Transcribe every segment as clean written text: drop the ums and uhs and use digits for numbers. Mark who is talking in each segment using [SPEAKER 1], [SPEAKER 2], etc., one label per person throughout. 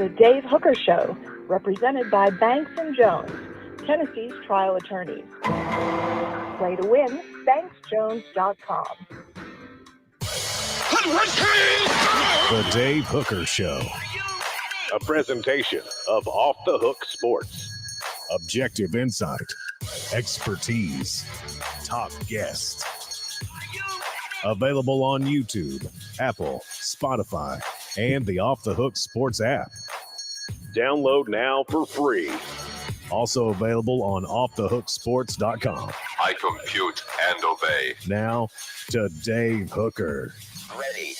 [SPEAKER 1] The Dave Hooker Show, represented by Banks & Jones, Tennessee's trial attorneys. Play to win, banksjones.com.
[SPEAKER 2] The Dave Hooker Show. A presentation of Off the Hook Sports. Objective insight, expertise, top guests. Available on YouTube, Apple, Spotify, and the Off the Hook Sports app. Download now for free. Also available on offthehooksports.com.
[SPEAKER 3] I compute and obey.
[SPEAKER 2] Now to Dave Hooker.
[SPEAKER 3] Ready.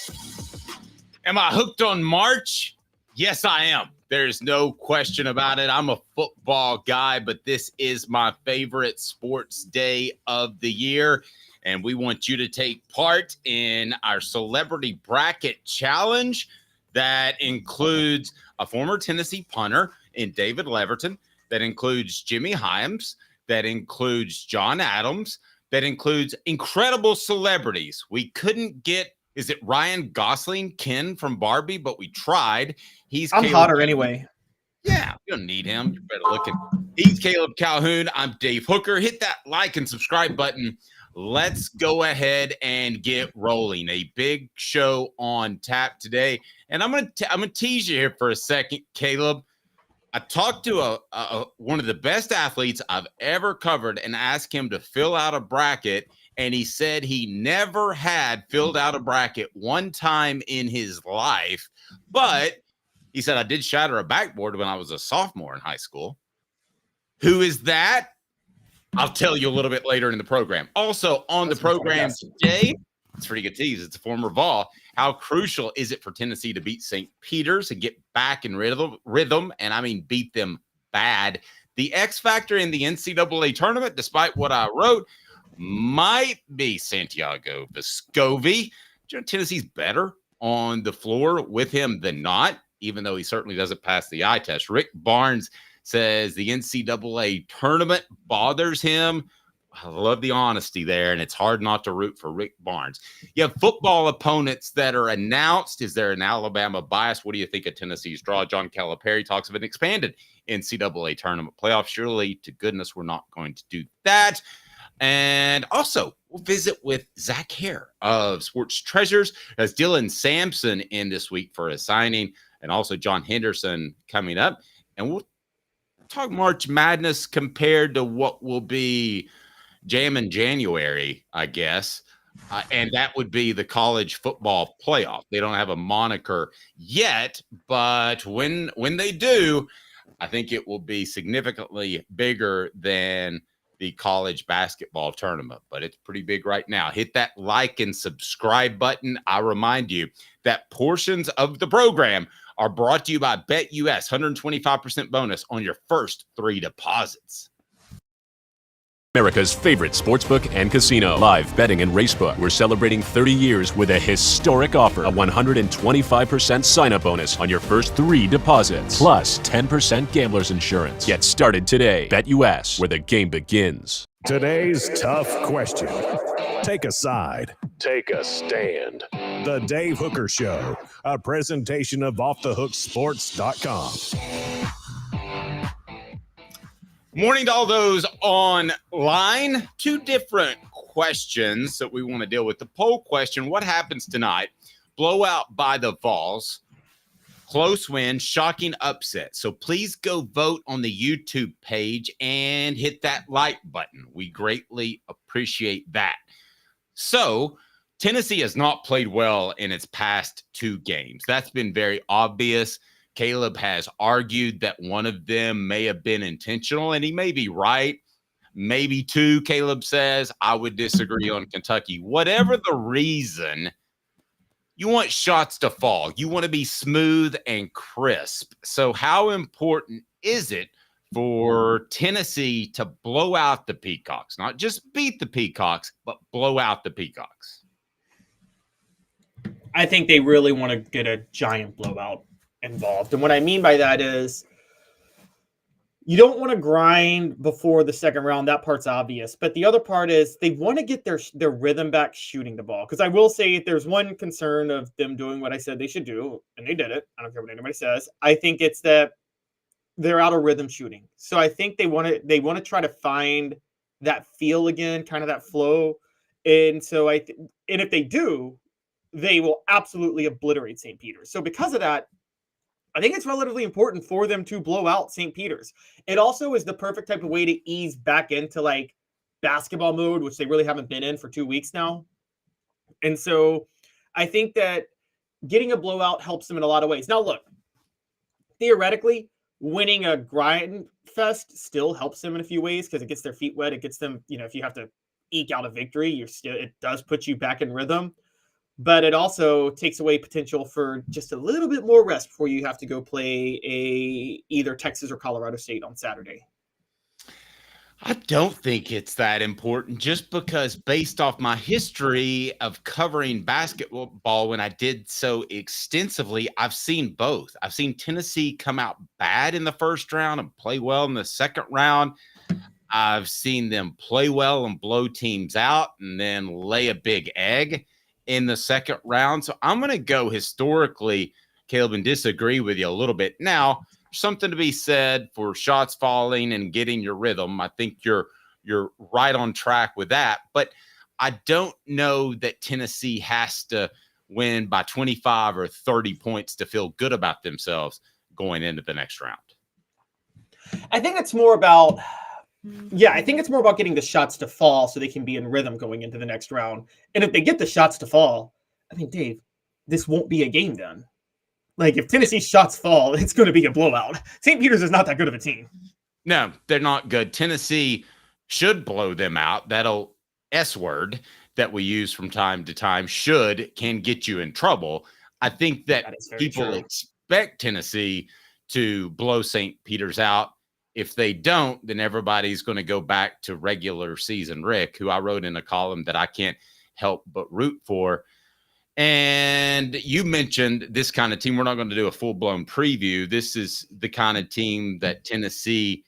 [SPEAKER 4] Am I hooked on March? Yes, I am. There's no question about it. I'm a football guy, but this is my favorite sports day of the year. And we want you to take part in our Celebrity Bracket Challenge that includes a former Tennessee punter in David Leverton, that includes Jimmy Hyams, that includes John Adams, that includes incredible celebrities. We couldn't get, is it Ryan Gosling, Ken from Barbie, but we tried.
[SPEAKER 5] I'm hotter anyway.
[SPEAKER 4] Yeah, you don't need him. You're better looking. He's Caleb Calhoun. I'm Dave Hooker. Hit that like and subscribe button. Let's go ahead and get rolling. A big show on tap today. And I'm gonna tease you here for a second, Caleb. I talked to one of the best athletes I've ever covered and asked him to fill out a bracket. And he said he never had filled out a bracket one time in his life. But he said, I did shatter a backboard when I was a sophomore in high school. Who is that? I'll tell you a little bit later in the program. Also on the program today, it's a pretty good tease. It's a former Vol. How crucial is it for Tennessee to beat St. Peter's and get back in rhythm? And I mean, beat them bad. The X factor in the NCAA tournament, despite what I wrote, might be Santiago Vescovi. You know, Tennessee's better on the floor with him than not, even though he certainly doesn't pass the eye test. Rick Barnes says the NCAA tournament bothers him. I love the honesty there, and it's hard not to root for Rick Barnes. You have football opponents that are announced. Is there an Alabama bias? What do you think of Tennessee's draw? John Calipari talks of an expanded NCAA tournament playoff. Surely, to goodness, we're not going to do that. And also, we'll visit with Zach Hare of Sports Treasures. As Dylan Sampson in this week for a signing, and also John Henderson coming up. And we'll talk March Madness compared to what will be Jam in January, I guess. And that would be the college football playoff. They don't have a moniker yet, but when they do, I think it will be significantly bigger than the college basketball tournament, but it's pretty big right now. Hit that like and subscribe button. I remind you that portions of the program are brought to you by BetUS, 125% bonus on your first 3 deposits.
[SPEAKER 6] America's favorite sportsbook and casino. Live betting and racebook. We're celebrating 30 years with a historic offer. A 125% sign-up bonus on your first 3 deposits. Plus 10% gambler's insurance. Get started today. BetUS, where the game begins.
[SPEAKER 2] Today's tough question. Take a side. Take a stand. The Dave Hooker Show. A presentation of offthehooksports.com.
[SPEAKER 4] Morning to all those online. 2 different questions that we want to deal with. The poll question, what happens tonight? Blowout by the Vols. Close win, shocking upset. So please go vote on the YouTube page and hit that like button. We greatly appreciate that. So Tennessee has not played well in its past 2 games. That's been very obvious. Caleb has argued that one of them may have been intentional, and he may be right. Maybe 2, Caleb says. I would disagree on Kentucky. Whatever the reason, you want shots to fall. You want to be smooth and crisp. So how important is it for Tennessee to blow out the Peacocks? Not just beat the Peacocks, but blow out the Peacocks.
[SPEAKER 5] I think they really want to get a giant blowout involved. And what I mean by that is you don't want to grind before the second round. That part's obvious. But the other part is they want to get their rhythm back shooting the ball. Because I will say if there's one concern of them doing what I said they should do, and they did it. I don't care what anybody says. I think it's that they're out of rhythm shooting. So I think they want to try to find that feel again, kind of that flow. And so and if they do, they will absolutely obliterate St. Peter's. So because of that, I think it's relatively important for them to blow out St. Peter's. It also is the perfect type of way to ease back into like basketball mode, which they really haven't been in for 2 weeks now. And so I think that getting a blowout helps them in a lot of ways. Now, look, theoretically, winning a grind fest still helps them in a few ways because it gets their feet wet. It gets them, if you have to eke out a victory, it does put you back in rhythm. But it also takes away potential for just a little bit more rest before you have to go play either Texas or Colorado State on Saturday.
[SPEAKER 4] I don't think it's that important just because based off my history of covering basketball when I did so extensively, I've seen both. I've seen Tennessee come out bad in the first round and play well in the second round. I've seen them play well and blow teams out and then lay a big egg in the second round. So I'm going to go historically, Caleb, and disagree with you a little bit. Now, something to be said for shots falling and getting your rhythm. I think you're right on track with that. But I don't know that Tennessee has to win by 25 or 30 points to feel good about themselves going into the next round.
[SPEAKER 5] I think it's more about getting the shots to fall so they can be in rhythm going into the next round. And if they get the shots to fall, I mean, Dave, this won't be a game then. Like, if Tennessee's shots fall, it's going to be a blowout. St. Peter's is not that good of a team.
[SPEAKER 4] No, they're not good. Tennessee should blow them out. That'll S-word that we use from time to time can get you in trouble. I think that people expect Tennessee to blow St. Peter's out. If they don't, then everybody's going to go back to regular season Rick, who I wrote in a column that I can't help but root for. And you mentioned this kind of team. We're not going to do a full-blown preview. This is the kind of team that Tennessee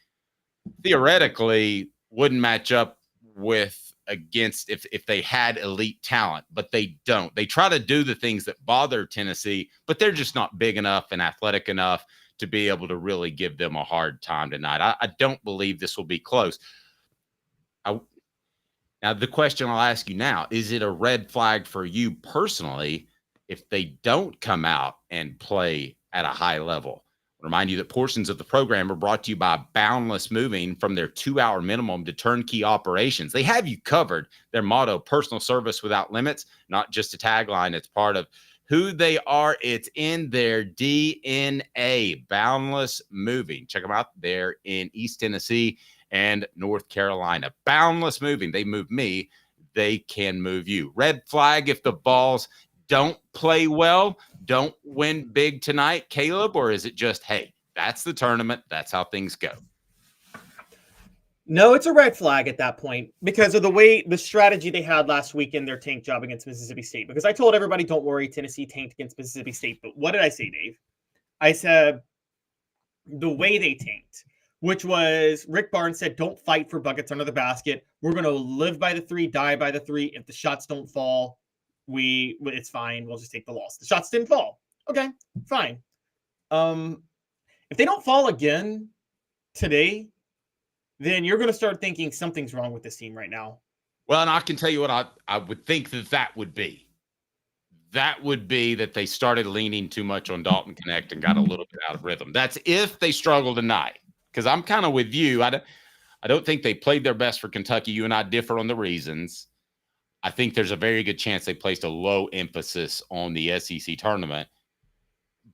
[SPEAKER 4] theoretically wouldn't match up with against if they had elite talent, but they don't. They try to do the things that bother Tennessee, but they're just not big enough and athletic enough to be able to really give them a hard time tonight. I don't believe this will be close. Now, the question I'll ask you now, is it a red flag for you personally if they don't come out and play at a high level? I'll remind you that portions of the program are brought to you by Boundless Moving. From their 2-hour minimum to turnkey operations, they have you covered. Their motto, personal service without limits, not just a tagline. It's part of who they are. It's in their DNA. Boundless Moving. Check them out. They're in East Tennessee and North Carolina. Boundless Moving. They move me. They can move you. Red flag if the Vols don't play well, don't win big tonight, Caleb, or is it just, hey, that's the tournament. That's how things go?
[SPEAKER 5] No, it's a red flag at that point because of the strategy they had last week in their tank job against Mississippi State. Because I told everybody, don't worry, Tennessee tanked against Mississippi State. But what did I say, Dave? I said the way they tanked, which was Rick Barnes said, don't fight for buckets under the basket. We're going to live by the 3, die by the 3. If the shots don't fall, it's fine. We'll just take the loss. The shots didn't fall. Okay, fine. If they don't fall again today, then you're going to start thinking something's wrong with this team right now.
[SPEAKER 4] Well, and I can tell you what I would think that would be. That would be that they started leaning too much on Dalton Connect and got a little bit out of rhythm. That's if they struggle tonight. Because I'm kind of with you. I don't think they played their best for Kentucky. You and I differ on the reasons. I think there's a very good chance they placed a low emphasis on the SEC tournament.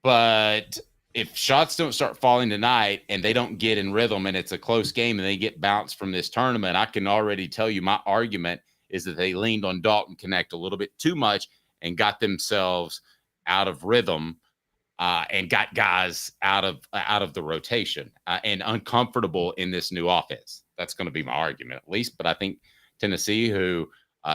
[SPEAKER 4] But if shots don't start falling tonight and they don't get in rhythm and it's a close game and they get bounced from this tournament, I can already tell you my argument is that they leaned on Dalton Connect a little bit too much and got themselves out of rhythm and got guys out of the rotation and uncomfortable in this new offense. That's going to be my argument at least. But I think Tennessee, who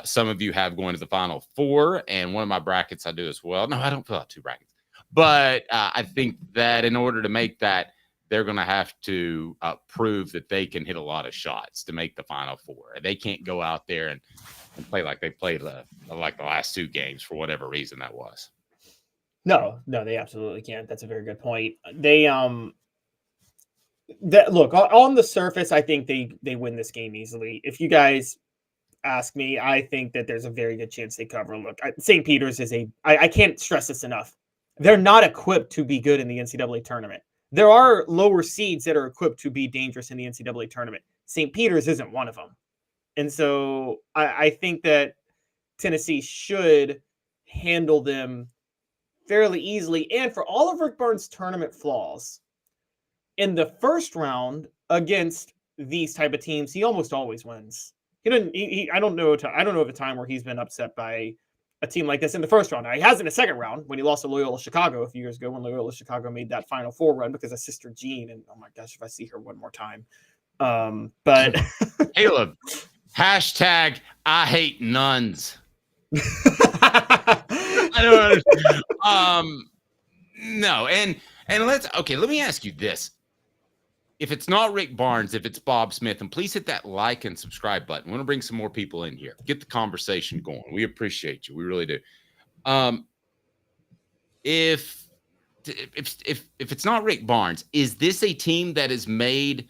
[SPEAKER 4] some of you have going to the Final Four, and one of my brackets I do as well. No, I don't fill out 2 brackets. But I think that in order to make that they're going to have to prove that they can hit a lot of shots to make the Final Four. They can't go out there and play like they played like the last 2 games for whatever reason that was.
[SPEAKER 5] No, they absolutely can't. That's a very good point. They look, on the surface, I think they win this game easily. If you guys ask me, I think that there's a very good chance they cover. Look, St. Peter's is I can't stress this enough. They're not equipped to be good in the NCAA tournament. There are lower seeds that are equipped to be dangerous in the NCAA tournament. St. Peter's isn't one of them. And so I think that Tennessee should handle them fairly easily. And for all of Rick Barnes' tournament flaws, in the first round against these type of teams, he almost always wins. I don't know of a time where he's been upset by a team like this in the first round. Now, he has in the second round when he lost to Loyola Chicago a few years ago, when Loyola Chicago made that Final Four run because of Sister Jean. And oh my gosh, if I see her one more time. But
[SPEAKER 4] Caleb, hashtag I hate nuns. I don't no, and let me ask you this. If it's not Rick Barnes, if it's Bob Smith, and please hit that like and subscribe button. We want to bring some more people in here. Get the conversation going. We appreciate you. We really do. If it's not Rick Barnes, is this a team that is made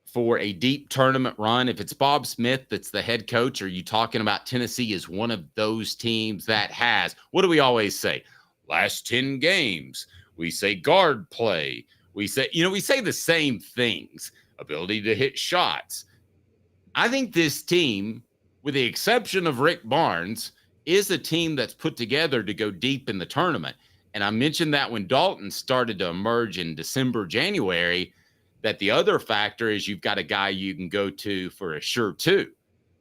[SPEAKER 4] for a deep tournament run? If it's Bob Smith that's the head coach, are you talking about Tennessee as one of those teams that has, what do we always say? Last 10 games. We say guard play. We say the same things, ability to hit shots. I think this team, with the exception of Rick Barnes, is a team that's put together to go deep in the tournament. And I mentioned that when Dalton started to emerge in December, January, that the other factor is you've got a guy you can go to for a sure too.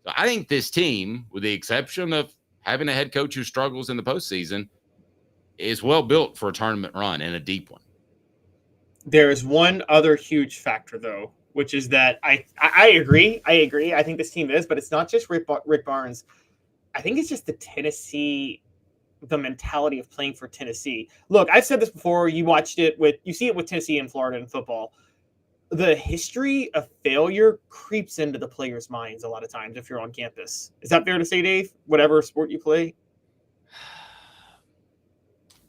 [SPEAKER 4] So I think this team, with the exception of having a head coach who struggles in the postseason, is well built for a tournament run and a deep one.
[SPEAKER 5] There is one other huge factor, though, which is that I agree. I think this team is, but it's not just Rick Barnes. I think it's just the mentality of playing for Tennessee. Look, I've said this before. You see it with Tennessee and Florida in football. The history of failure creeps into the players' minds a lot of times if you're on campus. Is that fair to say, Dave? Whatever sport you play?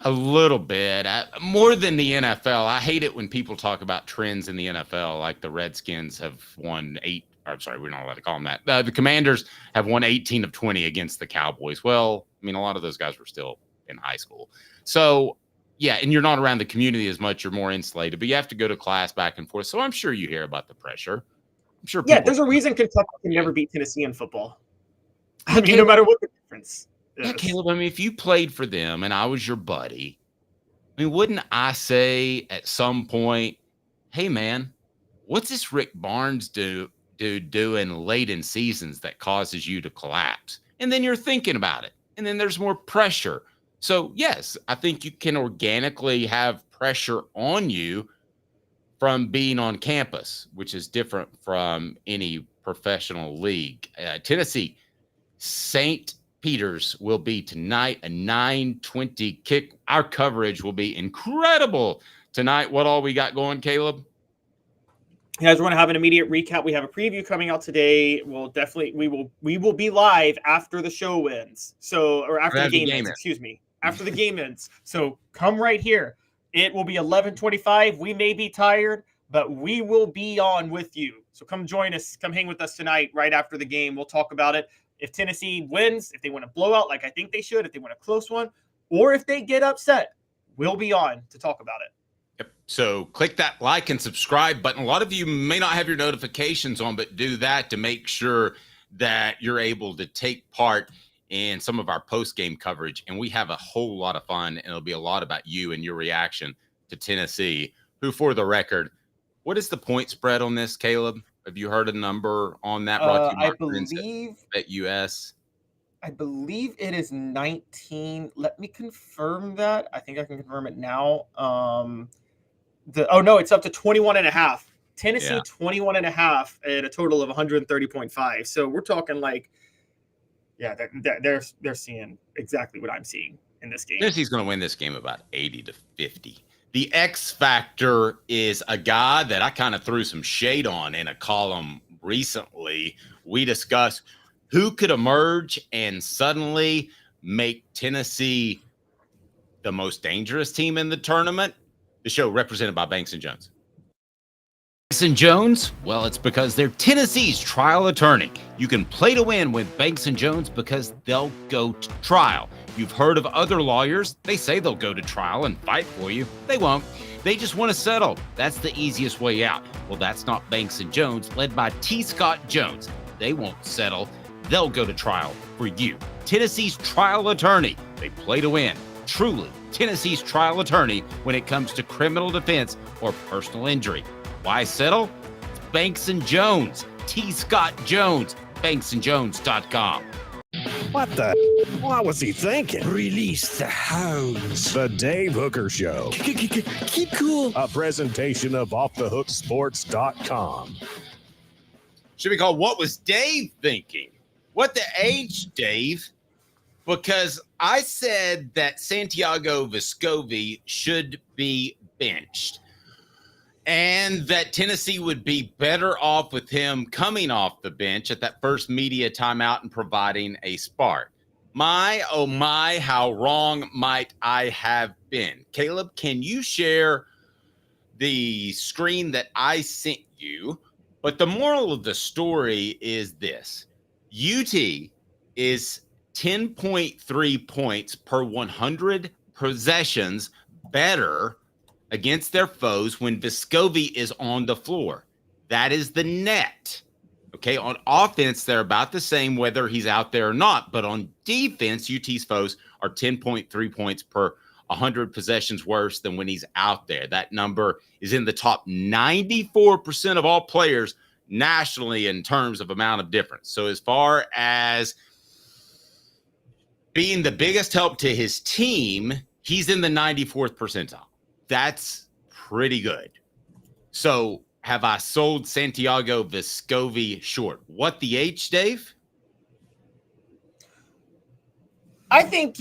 [SPEAKER 4] A little bit. More than the NFL. I hate it when people talk about trends in the NFL, like the Redskins have won 8. I'm sorry, we're not allowed to call them that. The Commanders have won 18 of 20 against the Cowboys. Well, I mean, a lot of those guys were still in high school. So, yeah, and you're not around the community as much. You're more insulated, but you have to go to class back and forth. So I'm sure you hear about the pressure. I'm sure.
[SPEAKER 5] Yeah, there's a reason Kentucky can never beat Tennessee in football. I mean, no matter what the difference.
[SPEAKER 4] Yeah, Caleb, I mean, if you played for them and I was your buddy, I mean, wouldn't I say at some point, hey, man, what's this Rick Barnes doing late in seasons that causes you to collapse? And then you're thinking about it. And then there's more pressure. So, yes, I think you can organically have pressure on you from being on campus, which is different from any professional league. Tennessee, St. Peter's will be tonight, a 9:20 kick. Our coverage will be incredible tonight. What all we got going, Caleb?
[SPEAKER 5] You guys want to have an immediate recap? We have a preview coming out today. We will be live after the show ends. Or after the game ends, excuse me. After the game ends. So come right here. It will be 11:25. We may be tired, but we will be on with you. So come join us. Come hang with us tonight right after the game. We'll talk about it. If Tennessee wins, if they win a blowout like I think they should, if they win a close one, or if they get upset, we'll be on to talk about it.
[SPEAKER 4] Yep. So click that like and subscribe button. A lot of you may not have your notifications on, but do that to make sure that you're able to take part in some of our post-game coverage. And we have a whole lot of fun, and it'll be a lot about you and your reaction to Tennessee, who, for the record, what is the point spread on this, Caleb? Have you heard a number on that?
[SPEAKER 5] I believe
[SPEAKER 4] at US.
[SPEAKER 5] I believe it is 19. Let me confirm that. I think I can confirm it now. It's up to 21.5. Tennessee 21.5 at a total of 130.5. So we're talking like, yeah, they're seeing exactly what I'm seeing in this game.
[SPEAKER 4] Tennessee's going to win this game about 80-50. The X factor is a guy that I kind of threw some shade on in a column recently. We discussed who could emerge and suddenly make Tennessee the most dangerous team in the tournament. The show represented by Banks & Jones. Banks & Jones? Well, it's because they're Tennessee's trial attorney. You can play to win with Banks & Jones because they'll go to trial. You've heard of other lawyers. They say they'll go to trial and fight for you. They won't. They just want to settle. That's the easiest way out. Well, that's not Banks & Jones, led by T. Scott Jones. They won't settle. They'll go to trial for you. Tennessee's trial attorney. They play to win. Truly, Tennessee's trial attorney when it comes to criminal defense or personal injury. Why settle? It's Banks & Jones. T. Scott Jones. BanksandJones.com.
[SPEAKER 2] What the? What was he thinking?
[SPEAKER 7] Release the hounds.
[SPEAKER 2] The Dave Hooker Show.
[SPEAKER 7] Keep cool.
[SPEAKER 2] A presentation of OffTheHookSports.com.
[SPEAKER 4] Should be called What Was Dave Thinking? What the H, Dave? Because I said that Santiago Vescovi should be benched and that Tennessee would be better off with him coming off the bench at that first media timeout and providing a spark. My, oh my, how wrong might I have been? Caleb, can you share the screen that I sent you? But the moral of the story is this. UT is 10.3 points per 100 possessions better against their foes when Vescovi is on the floor. That is the net. Okay, on offense, they're about the same whether he's out there or not. But on defense, UT's foes are 10.3 points per 100 possessions worse than when he's out there. That number is in the top 94% of all players nationally in terms of amount of difference. So as far as being the biggest help to his team, he's in the 94th percentile. That's pretty good. So have I sold Santiago Vescovi short? What the H, Dave?
[SPEAKER 5] I think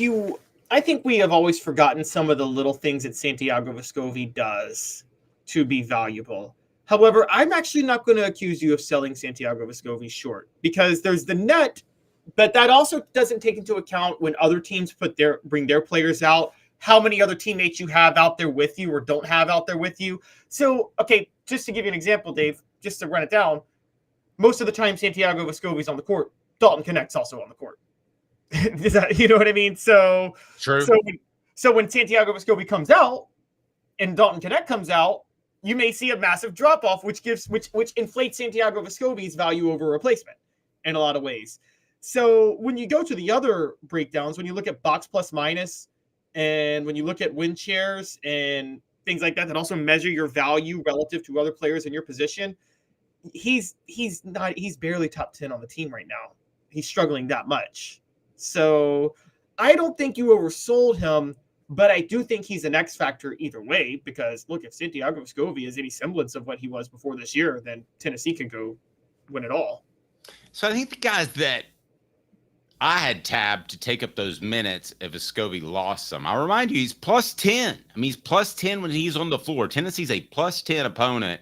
[SPEAKER 5] we have always forgotten some of the little things that Santiago Vescovi does to be valuable. However, I'm actually not going to accuse you of selling Santiago Vescovi short because there's the net, but that also doesn't take into account when other teams bring their players out, how many other teammates you have out there with you or don't have out there with you. So, okay, just to give you an example, Dave, just to run it down, most of the time Santiago Vescovi's on the court, Dalton Connect's also on the court. Is that, you know what I mean? So,
[SPEAKER 4] true.
[SPEAKER 5] So when Santiago Vescovi comes out and Dalton Connect comes out, you may see a massive drop off, which inflates Santiago Vescovi's value over replacement in a lot of ways. So when you go to the other breakdowns, when you look at box plus minus, and when you look at win shares and things like that also measure your value relative to other players in your position, he's barely top 10 on the team right now. He's struggling that much. So I don't think you oversold him, but I do think he's an X factor either way, because look, if Santiago Vescovi is any semblance of what he was before this year, then Tennessee can go win it all.
[SPEAKER 4] So I think the guys that I had tabbed to take up those minutes if Vescovi lost some. I remind you, he's plus 10. I mean, he's plus 10 when he's on the floor. Tennessee's a plus 10 opponent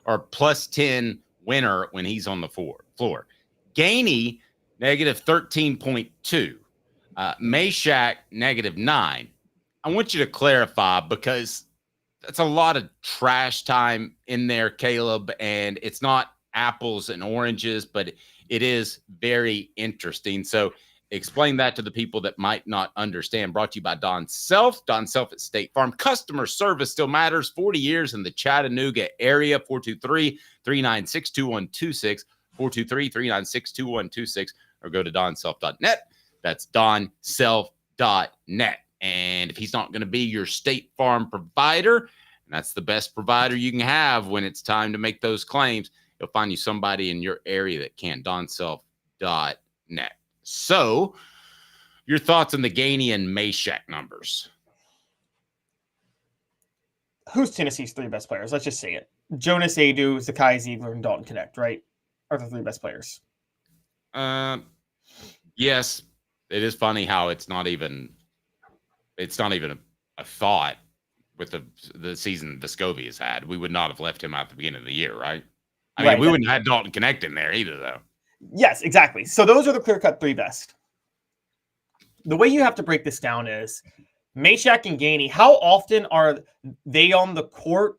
[SPEAKER 4] or plus 10 winner when he's on the floor. Gainey, negative 13.2. Meshack, negative 9. I want you to clarify because that's a lot of trash time in there, Caleb, and it's not apples and oranges, but it is very interesting. So explain that to the people that might not understand. Brought to you by Don Self. Don Self at State Farm. Customer service still matters. 40 years in the Chattanooga area. 423-396-2126. 423-396-2126. Or go to donself.net. That's donself.net. And if he's not going to be your State Farm provider, and that's the best provider you can have when it's time to make those claims, you'll find you somebody in your area that can. donself.net. So, your thoughts on the Gainey and Meshack numbers?
[SPEAKER 5] Who's Tennessee's three best players? Let's just say it. Jonas Adu, Zakai Ziegler, and Dalton Connect, right? Are the three best players.
[SPEAKER 4] Yes. It is funny how it's not even a thought with the season Vescovi has had, we would not have left him out at the beginning of the year, right? I
[SPEAKER 5] Right,
[SPEAKER 4] mean, we wouldn't have had Dalton Connect in there either, though.
[SPEAKER 5] Yes, exactly. So those are the clear-cut 3 best. The way you have to break this down is Meshack and Gainey, how often are they on the court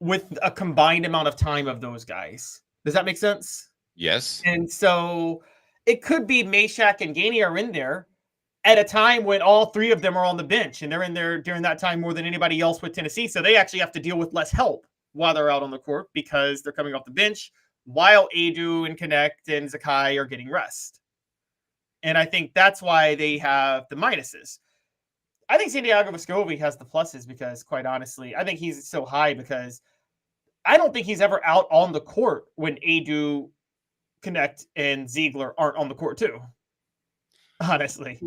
[SPEAKER 5] with a combined amount of time of those guys? Does that make sense?
[SPEAKER 4] Yes.
[SPEAKER 5] And so it could be Meshack and Gainey are in there at a time when all 3 of them are on the bench, and they're in there during that time more than anybody else with Tennessee. So they actually have to deal with less help while they're out on the court because they're coming off the bench while Adu and Connect and Zakai are getting rest. And I think that's why they have the minuses. I think Santiago Vescovi has the pluses because, quite honestly, I think he's so high because I don't think he's ever out on the court when Adu, Connect, and Ziegler aren't on the court too. Honestly.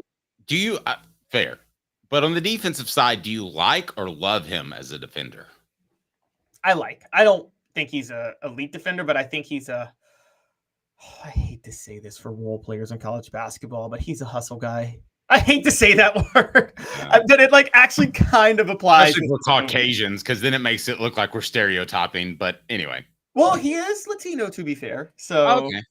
[SPEAKER 4] Do you fair? But on the defensive side, do you like or love him as a defender?
[SPEAKER 5] I don't think he's a elite defender, but I think he's I hate to say this for role players in college basketball, but he's a hustle guy. I hate to say that word, but it actually kind of applies.
[SPEAKER 4] Especially for Caucasians, because then it makes it look like we're stereotyping. But anyway.
[SPEAKER 5] Well, he is Latino, to be fair. So
[SPEAKER 4] okay.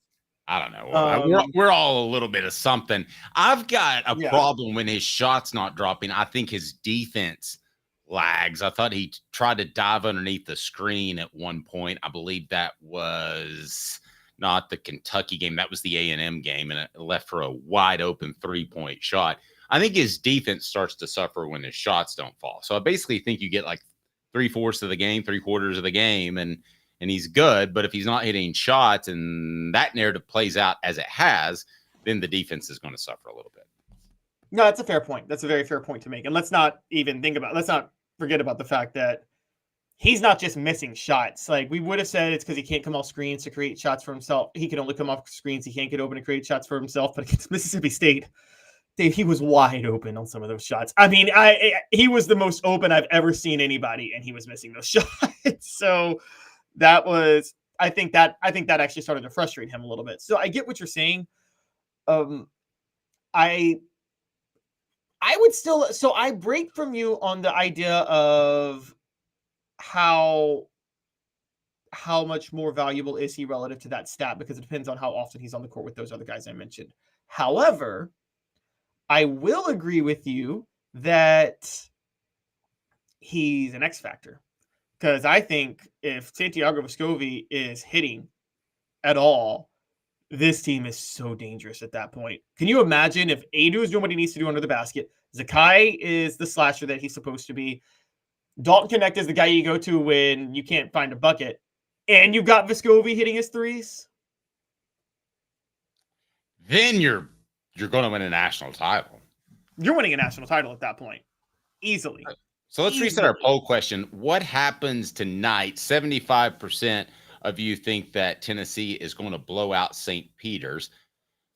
[SPEAKER 4] I don't know. We're all a little bit of something. I've got a problem when his shot's not dropping. I think his defense lags. I thought he tried to dive underneath the screen at one point. I believe that was not the Kentucky game. That was the A&M game, and it left for a wide open 3-point shot. I think his defense starts to suffer when his shots don't fall. So I basically think you get 3/4 of the game, 3/4 of the game, and he's good. But if he's not hitting shots and that narrative plays out as it has, then the defense is going to suffer a little bit.
[SPEAKER 5] No, that's a fair point. That's a very fair point to make. And let's not forget about the fact that he's not just missing shots. We would have said it's because he can't come off screens to create shots for himself. He can only come off screens. He can't get open and create shots for himself. But against Mississippi State, Dave, he was wide open on some of those shots. I mean, he was the most open I've ever seen anybody, and he was missing those shots. So I think that actually started to frustrate him a little bit. So I get what you're saying. I would still, so I break from you on the idea of how much more valuable is he relative to that stat, because it depends on how often he's on the court with those other guys I mentioned. However, I will agree with you that he's an X factor, because I think if Santiago Vescovi is hitting at all, this team is so dangerous at that point. Can you imagine if Adu is doing what he needs to do under the basket, Zakai is the slasher that he's supposed to be, Dalton Connect is the guy you go to when you can't find a bucket, and you've got Vescovi hitting his threes?
[SPEAKER 4] Then you're going to win a national title.
[SPEAKER 5] You're winning a national title at that point. Easily.
[SPEAKER 4] So let's reset our poll question. What happens tonight? 75% of you think that Tennessee is going to blow out St. Peter's.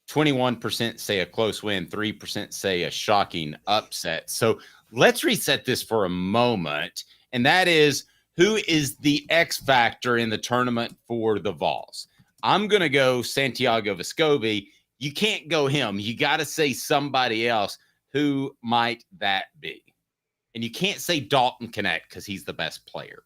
[SPEAKER 4] 21% say a close win. 3% say a shocking upset. So let's reset this for a moment. And that is, who is the X factor in the tournament for the Vols? I'm going to go Santiago Vescovi. You can't go him. You got to say somebody else. Who might that be? And you can't say Dalton Connect because he's the best player.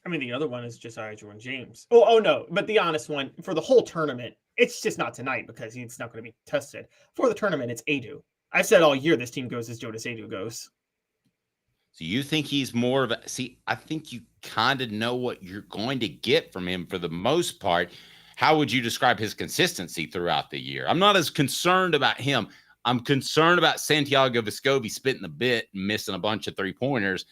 [SPEAKER 5] I mean, the other one is Josiah Jordan-James. Oh, no. But the honest one, for the whole tournament, it's just not tonight because he's not going to be tested. For the tournament, it's Adu. I've said all year this team goes as Jonas Adu goes.
[SPEAKER 4] So you think he's more of a... See, I think you kind of know what you're going to get from him for the most part. How would you describe his consistency throughout the year? I'm not as concerned about him. I'm concerned about Santiago Vescovi spitting the bit and missing a bunch of three-pointers.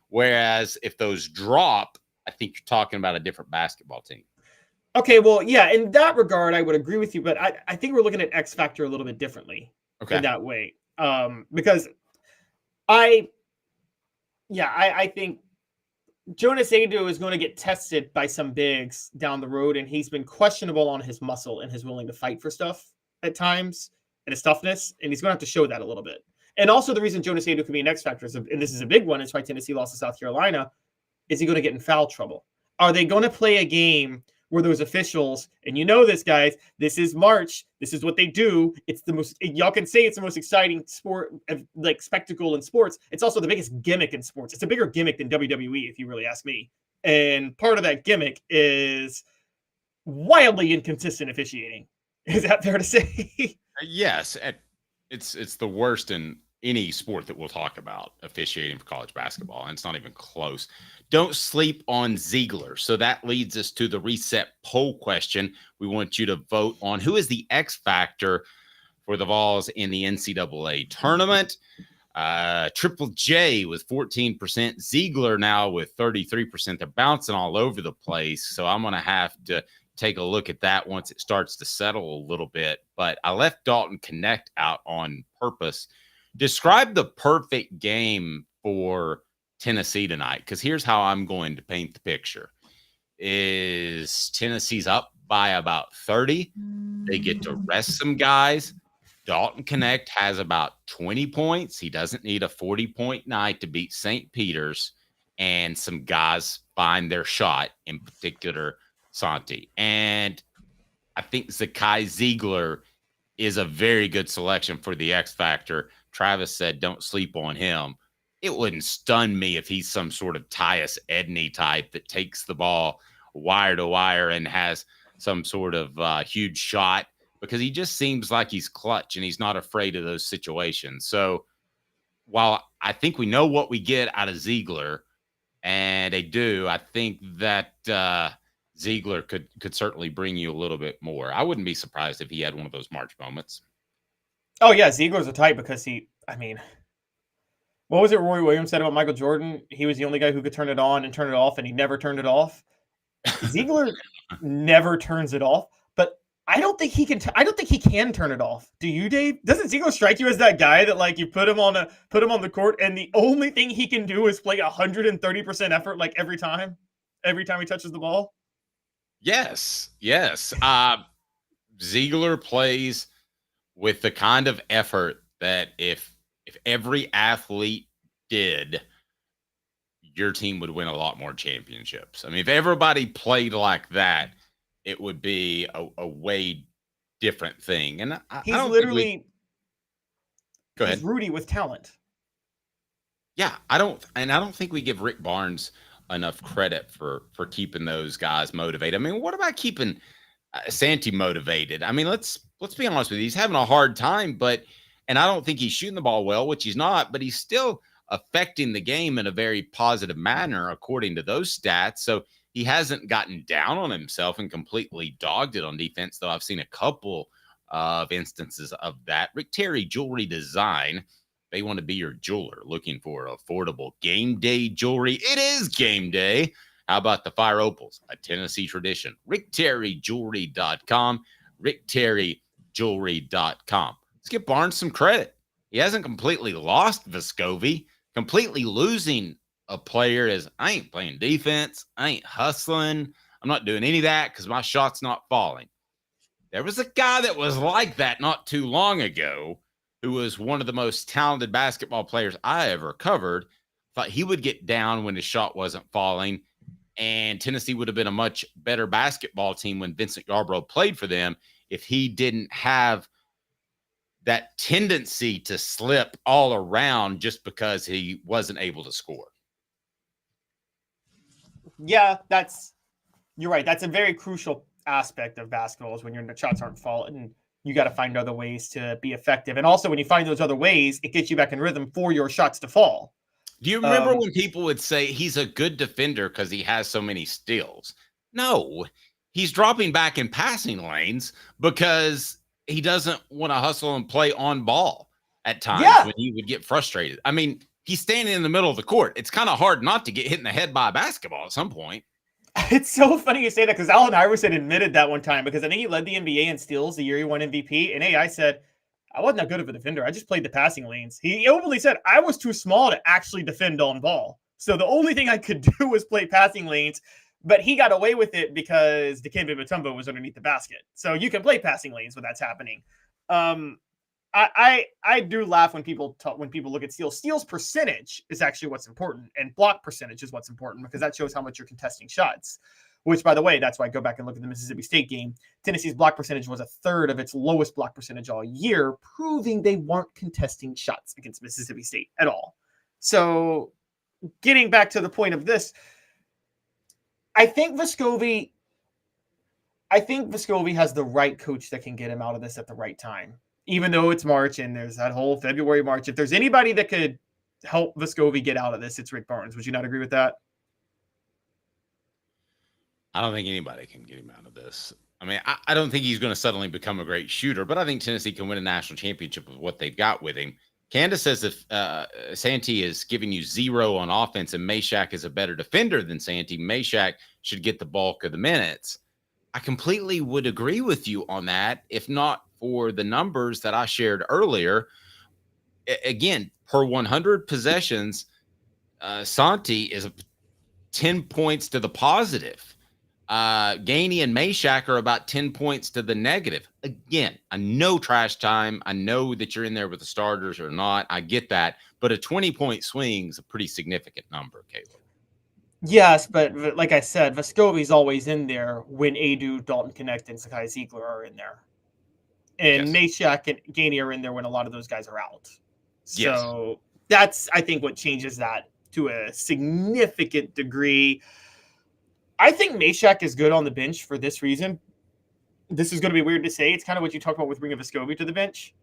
[SPEAKER 4] Whereas if those drop, I think you're talking about a different basketball team.
[SPEAKER 5] Okay, well, yeah, in that regard, I would agree with you, but I think we're looking at X Factor a little bit differently in that way. Because I think Jonas Adu is going to get tested by some bigs down the road, and he's been questionable on his muscle and his willing to fight for stuff at times and his toughness, and he's going to have to show that a little bit. And also the reason Jonas Adu could be an X Factor, and this is a big one, is why Tennessee lost to South Carolina, is he going to get in foul trouble? Are they going to play a game where those officials, and you know this, guys, this is March. This is what they do. It's the most, y'all can say it's the most exciting sport, like spectacle in sports. It's also the biggest gimmick in sports. It's a bigger gimmick than WWE, if you really ask me. And part of that gimmick is wildly inconsistent officiating. Is that fair to say?
[SPEAKER 4] Yes. It's the worst in any sport that we'll talk about, officiating for college basketball, and it's not even close. Don't sleep on Ziegler. So that leads us to the reset poll question. We want you to vote on who is the X factor for the Vols in the NCAA tournament. Triple J with 14%, Ziegler now with 33%. They're bouncing all over the place. So I'm going to have to take a look at that once it starts to settle a little bit. But I left Dalton Connect out on purpose. Describe the perfect game for Tennessee tonight, because here's how I'm going to paint the picture. Is Tennessee's up by about 30. They get to rest some guys. Dalton Connect has about 20 points. He doesn't need a 40-point night to beat St. Peter's, and some guys find their shot, in particular Santi. And I think Zakai Ziegler is a very good selection for the X Factor. Travis said don't sleep on him. It wouldn't stun me if he's some sort of Tyus Edney type that takes the ball wire to wire and has some sort of huge shot, because he just seems like he's clutch and he's not afraid of those situations. So while I think we know what we get out of Ziegler, and they do, I think that Ziegler could certainly bring you a little bit more. I wouldn't be surprised if he had one of those March moments.
[SPEAKER 5] Oh, yeah, Ziegler's a type because what was it Roy Williams said about Michael Jordan? He was the only guy who could turn it on and turn it off, and he never turned it off. Ziegler never turns it off, but I don't think he can turn it off. Do you, Dave? Doesn't Ziegler strike you as that guy that, like, you put him on the court, and the only thing he can do is play 130% effort, like, every time he touches the ball?
[SPEAKER 4] Yes. Ziegler plays with the kind of effort that if every athlete did, your team would win a lot more championships. I mean, if everybody played like that, it would be a way different thing. And
[SPEAKER 5] he's
[SPEAKER 4] I don't
[SPEAKER 5] literally
[SPEAKER 4] go ahead.
[SPEAKER 5] He's Rudy with talent.
[SPEAKER 4] Yeah, I don't think we give Rick Barnes enough credit for keeping those guys motivated. I mean, what about keeping Santi motivated? I mean, let's be honest with you. He's having a hard time, and I don't think he's shooting the ball well, which he's not, but he's still affecting the game in a very positive manner, according to those stats. So he hasn't gotten down on himself and completely dogged it on defense, though I've seen a couple of instances of that. Rick Terry Jewelry Design. They want to be your jeweler, looking for affordable game day jewelry. It is game day. How about the Fire Opals, a Tennessee tradition? RickTerryJewelry.com. RickTerryJewelry.com. Let's give Barnes some credit. He hasn't completely lost Vescovi. Completely losing a player is, I ain't playing defense. I ain't hustling. I'm not doing any of that because my shot's not falling. There was a guy that was like that not too long ago, who was one of the most talented basketball players I ever covered. Thought he would get down when his shot wasn't falling, and Tennessee would have been a much better basketball team when Vincent Yarbrough played for them if he didn't have that tendency to slip all around just because he wasn't able to score.
[SPEAKER 5] Yeah, you're right. That's a very crucial aspect of basketball, is when your shots aren't falling. You got to find other ways to be effective. And also, when you find those other ways, it gets you back in rhythm for your shots to fall.
[SPEAKER 4] Do you remember when people would say he's a good defender because he has so many steals? No, he's dropping back in passing lanes because he doesn't want to hustle and play on ball at times when he would get frustrated. I mean, he's standing in the middle of the court. It's kind of hard not to get hit in the head by a basketball at some point.
[SPEAKER 5] It's so funny you say that, because Allen Iverson admitted that one time, because I think he led the NBA in steals the year he won MVP. And AI said, I wasn't that good of a defender. I just played the passing lanes. He openly said, I was too small to actually defend on ball. So the only thing I could do was play passing lanes. But he got away with it because Dikembe Mutombo was underneath the basket. So you can play passing lanes when that's happening. I do laugh when people look at steals. Steals percentage is actually what's important, and block percentage is what's important, because that shows how much you're contesting shots. which, by the way, that's why I go back and look at the Mississippi State game. Tennessee's block percentage was a third of its lowest block percentage all year, proving they weren't contesting shots against Mississippi State at all. So getting back to the point of this, I think Vescovi has the right coach that can get him out of this at the right time, even though it's March and there's that whole February, March. If there's anybody that could help Vescovi get out of this, it's Rick Barnes. Would you not agree with that?
[SPEAKER 4] I don't think anybody can get him out of this. I mean, I don't think he's going to suddenly become a great shooter, but I think Tennessee can win a national championship with what they've got with him. Candace says if Santee is giving you 0 on offense and Meshack is a better defender than Santee, Meshack should get the bulk of the minutes. I completely would agree with you on that, if not for the numbers that I shared earlier. Again, per 100 possessions, Santee is 10 points to the positive. Gainey and Meshack are about 10 points to the negative. Again, I know trash time. I know that you're in there with the starters or not. I get that. But a 20-point swing is a pretty significant number, Caleb.
[SPEAKER 5] Yes, but like I said, Vescovi's always in there when Adu, Dalton Connect, and Sakai Ziegler are in there. And yes. Meshack and Gainey are in there when a lot of those guys are out. So that's, I think, what changes that to a significant degree. I think Meshack is good on the bench for this reason. This is going to be weird to say. It's kind of what you talk about with bringing Vescovi to the bench.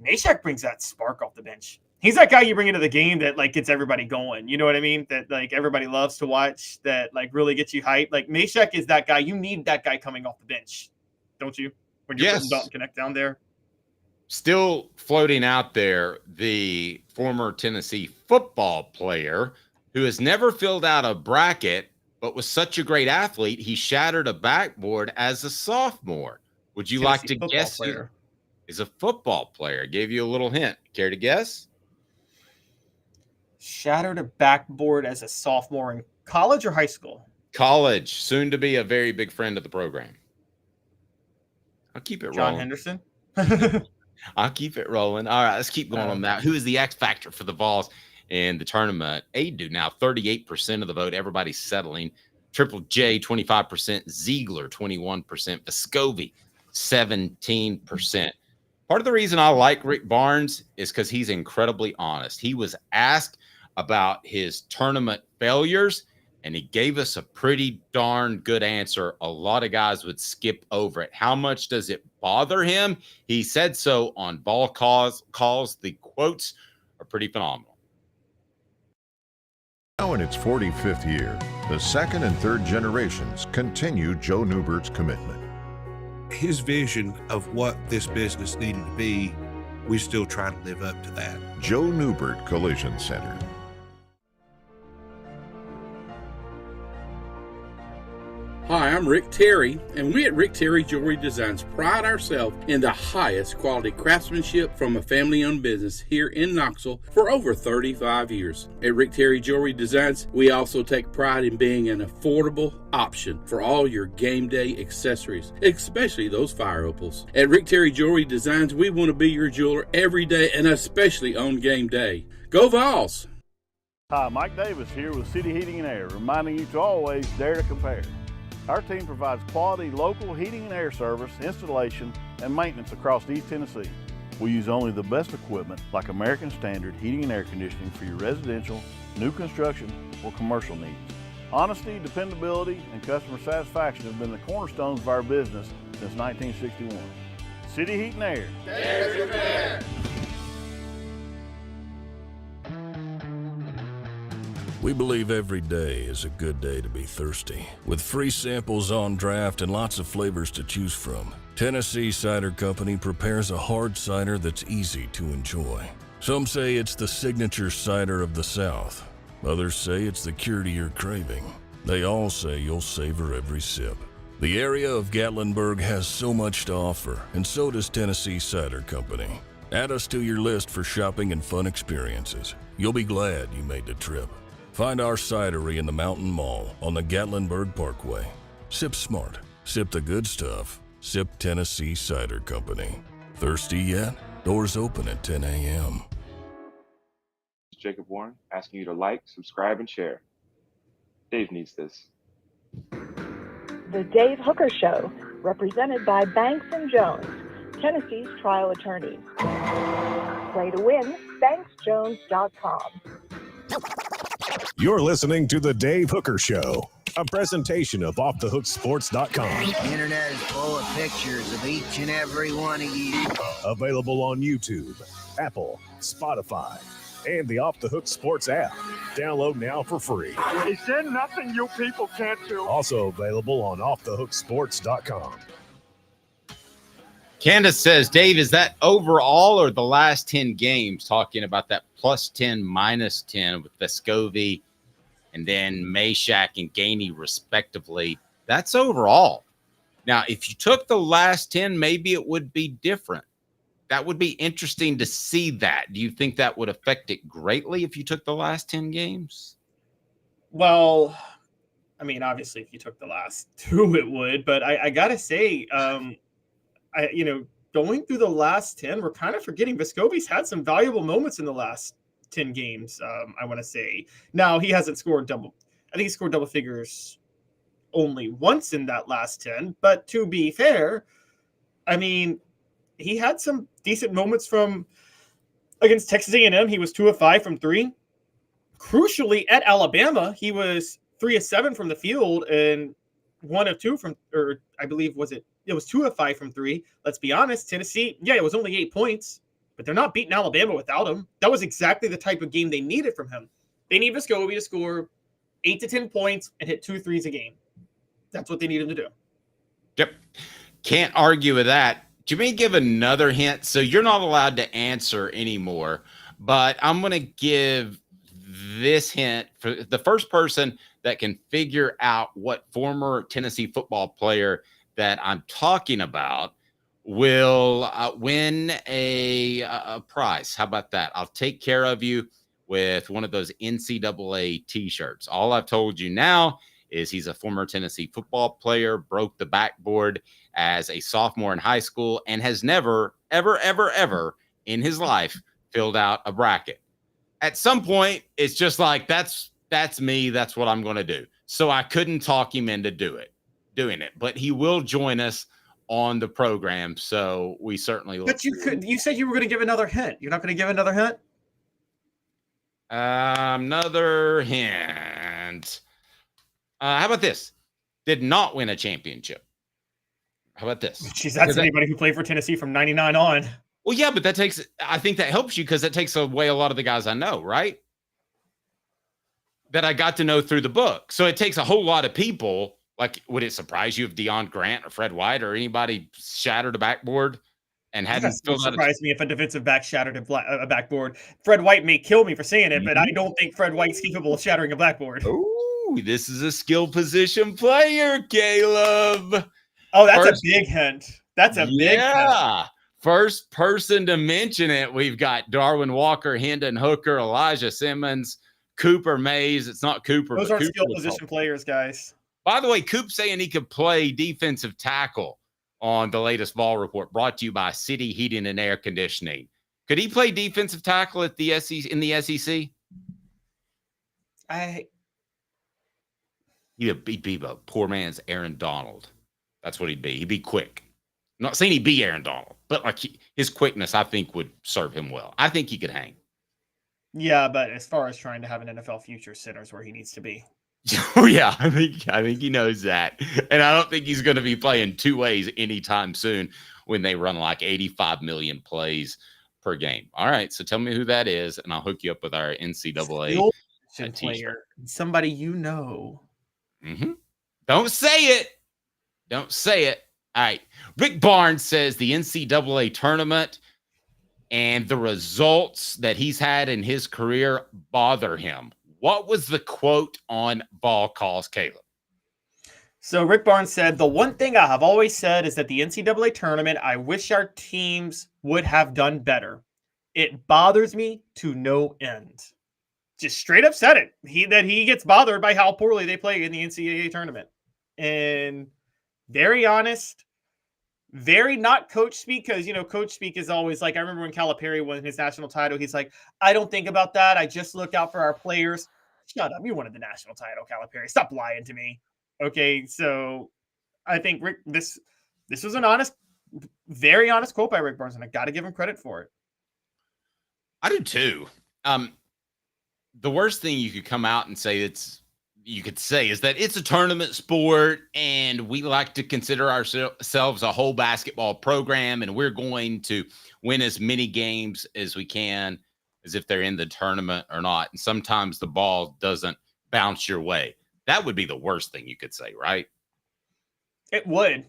[SPEAKER 5] Meshack brings that spark off the bench. He's that guy you bring into the game that, like, gets everybody going. You know what I mean? That, like, everybody loves to watch, that, like, really gets you hyped. Like, Meshack is that guy. You need that guy coming off the bench, don't you? When you're putting Dalton Connect down there.
[SPEAKER 4] Still floating out there, the former Tennessee football player who has never filled out a bracket but was such a great athlete, he shattered a backboard as a sophomore. Would you like to guess who is a football player? Gave you a little hint. Care to guess?
[SPEAKER 5] Shattered a backboard as a sophomore in college or high school?
[SPEAKER 4] College. Soon to be a very big friend of the program. I'll keep it rolling.
[SPEAKER 5] John Henderson?
[SPEAKER 4] I'll keep it rolling. All right, let's keep going on that. Who is the X factor for the Vols in the tournament? Adu now 38% of the vote. Everybody's settling. Triple J 25%. Ziegler 21%. Vescovi 17%. Part of the reason I like Rick Barnes is because he's incredibly honest. He was asked about his tournament failures, and he gave us a pretty darn good answer. A lot of guys would skip over it. How much does it bother him? He said so on Ball Calls. The quotes are pretty phenomenal.
[SPEAKER 8] Now in its 45th year, the second and third generations continue Joe Newbert's commitment.
[SPEAKER 9] His vision of what this business needed to be, we still try to live up to that.
[SPEAKER 8] Joe Newbert Collision Center.
[SPEAKER 10] Hi, I'm Rick Terry, and we at Rick Terry Jewelry Designs pride ourselves in the highest quality craftsmanship from a family-owned business here in Knoxville for over 35 years. At Rick Terry Jewelry Designs, we also take pride in being an affordable option for all your game day accessories, especially those fire opals. At Rick Terry Jewelry Designs, we want to be your jeweler every day and especially on game day. Go Vols!
[SPEAKER 11] Hi, Mike Davis here with City Heating and Air, reminding you to always dare to compare. Our team provides quality local heating and air service, installation, and maintenance across East Tennessee. We use only the best equipment like American Standard heating and air conditioning for your residential, new construction, or commercial needs. Honesty, dependability, and customer satisfaction have been the cornerstones of our business since 1961. City Heat and Air.
[SPEAKER 12] Dare to compare.
[SPEAKER 13] We believe every day is a good day to be thirsty. With free samples on draft and lots of flavors to choose from, Tennessee Cider Company prepares a hard cider that's easy to enjoy. Some say it's the signature cider of the South. Others say it's the cure to your craving. They all say you'll savor every sip. The area of Gatlinburg has so much to offer, and so does Tennessee Cider Company. Add us to your list for shopping and fun experiences. You'll be glad you made the trip. Find our cidery in the Mountain Mall on the Gatlinburg Parkway. Sip smart. Sip the good stuff. Sip Tennessee Cider Company. Thirsty yet? Doors open at 10 a.m.
[SPEAKER 14] Jacob Warren asking you to like, subscribe, and share. Dave needs this.
[SPEAKER 1] The Dave Hooker Show, represented by Banks & Jones, Tennessee's trial attorneys. Play to win, banksjones.com.
[SPEAKER 2] You're listening to The Dave Hooker Show, a presentation of OffTheHookSports.com.
[SPEAKER 12] The internet is full of pictures of each and every one of you.
[SPEAKER 2] Available on YouTube, Apple, Spotify, and the Off the Hook Sports app. Download now for free.
[SPEAKER 15] Is there nothing you people can't do?
[SPEAKER 2] Also available on OffTheHookSports.com.
[SPEAKER 4] Candace says, Dave, is that overall or the last 10 games? Talking about that plus 10, minus 10 with Vescovi and then Meshack and Gainey respectively. That's overall. Now, if you took the last 10, maybe it would be different. That would be interesting to see that. Do you think that would affect it greatly if you took the last 10 games?
[SPEAKER 5] Well, I mean, obviously, if you took the last 2, it would. But I got to say, going through the last 10, we're kind of forgetting Vescovi's had some valuable moments in the last 10 games, I want to say. Now, he hasn't scored double. I think he scored double figures only once in that last 10. But to be fair, I mean, he had some decent moments from against Texas A&M. He was 2 of 5 from 3. Crucially, at Alabama, he was 3 of 7 from the field and 1 of 2 from, or I believe, it was 2 of 5 from 3. Let's be honest, Tennessee, it was only 8 points, but they're not beating Alabama without him. That was exactly the type of game they needed from him. They need Vescovi to score 8 to 10 points and hit 2 threes a game. That's what they need him to do.
[SPEAKER 4] Yep. Can't argue with that. Do you may give another hint? So you're not allowed to answer anymore, but I'm going to give this hint for the first person that can figure out what former Tennessee football player that I'm talking about will win a prize. How about that? I'll take care of you with one of those NCAA t-shirts. All I've told you now is he's a former Tennessee football player, broke the backboard as a sophomore in high school, and has never, ever, ever, ever in his life filled out a bracket. At some point, it's just like, that's me. That's what I'm going to do. So I couldn't talk him into doing it, but he will join us on the program. So we certainly look.
[SPEAKER 5] But you said you were going to give another hint. You're not going to give another hint?
[SPEAKER 4] Another hint. How about this? Did not win a championship. How about this?
[SPEAKER 5] Jeez, that's anybody who played for Tennessee from 99 on.
[SPEAKER 4] Well, yeah, but I think that helps you because that takes away a lot of the guys I know, right? That I got to know through the book. So it takes a whole lot of people. Like, would it surprise you if Deion Grant or Fred White or anybody shattered a backboard and hadn't filled out?
[SPEAKER 5] Surprise me if a defensive back shattered a backboard. Fred White may kill me for saying it, but I don't think Fred White's capable of shattering a blackboard.
[SPEAKER 4] Ooh, this is a skill position player, Caleb.
[SPEAKER 5] Oh, that's a big hint. That's a big hint.
[SPEAKER 4] First person to mention it, we've got Darwin Walker, Hendon Hooker, Elijah Simmons, Cooper Mays. It's not Cooper.
[SPEAKER 5] Those are skill position players, guys.
[SPEAKER 4] By the way, Coop saying he could play defensive tackle on the latest Vol report, brought to you by City Heating and Air Conditioning. Could he play defensive tackle at the SEC in the SEC? He'd be a poor man's Aaron Donald. That's what he'd be. He'd be quick. I'm not saying he'd be Aaron Donald, but like his quickness, I think, would serve him well. I think he could hang.
[SPEAKER 5] Yeah, but as far as trying to have an NFL future, center's where he needs to be.
[SPEAKER 4] Oh yeah, I think he knows that, and I don't think he's going to be playing two ways anytime soon when they run like 85 million plays per game. All right, so tell me who that is, and I'll hook you up with our NCAA
[SPEAKER 5] player, somebody you know.
[SPEAKER 4] Mm-hmm. Don't say it. Don't say it. All right. Rick Barnes says the NCAA tournament and the results that he's had in his career bother him. What was the quote on ball calls, Caleb?
[SPEAKER 5] So Rick Barnes said, the one thing I have always said is that the NCAA tournament, I wish our teams would have done better. It bothers me to no end. Just straight up said it. He gets bothered by how poorly they play in the NCAA tournament. And very honest, very not coach speak, because, coach speak is always like, I remember when Calipari won his national title, he's like, I don't think about that. I just look out for our players. Shut up. You wanted the national title, Calipari. Stop lying to me. Okay, so I think Rick, this was an honest, very honest quote by Rick Barnes, and I got to give him credit for it.
[SPEAKER 4] I do too. The worst thing you could come out and say is that it's a tournament sport and we like to consider ourselves a whole basketball program and we're going to win as many games as we can as if they're in the tournament or not. And sometimes the ball doesn't bounce your way. That would be the worst thing you could say, right?
[SPEAKER 5] It would.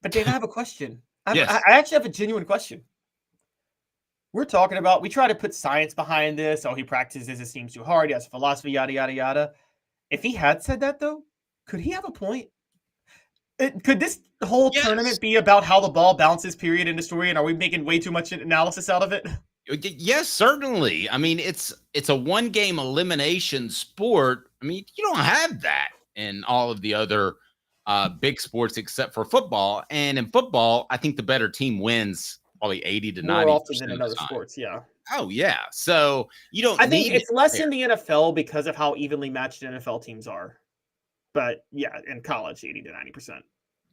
[SPEAKER 5] But Dave, I have a question.
[SPEAKER 4] Yes.
[SPEAKER 5] I actually have a genuine question. We're talking about, we try to put science behind this. Oh, he practices, it seems too hard. He has a philosophy, yada, yada, yada. If he had said that, though, could he have a point? Could this whole tournament be about how the ball bounces, period, in the story? And are we making way too much analysis out of it?
[SPEAKER 4] Yes, certainly. I mean, it's a one-game elimination sport. I mean, you don't have that in all of the other big sports except for football. And in football, I think the better team wins probably 80 to 90%
[SPEAKER 5] more often than in other sports, yeah.
[SPEAKER 4] Oh, yeah. So you don't
[SPEAKER 5] I think it's less in the NFL because of how evenly matched NFL teams are. But yeah, in college, 80 to 90%.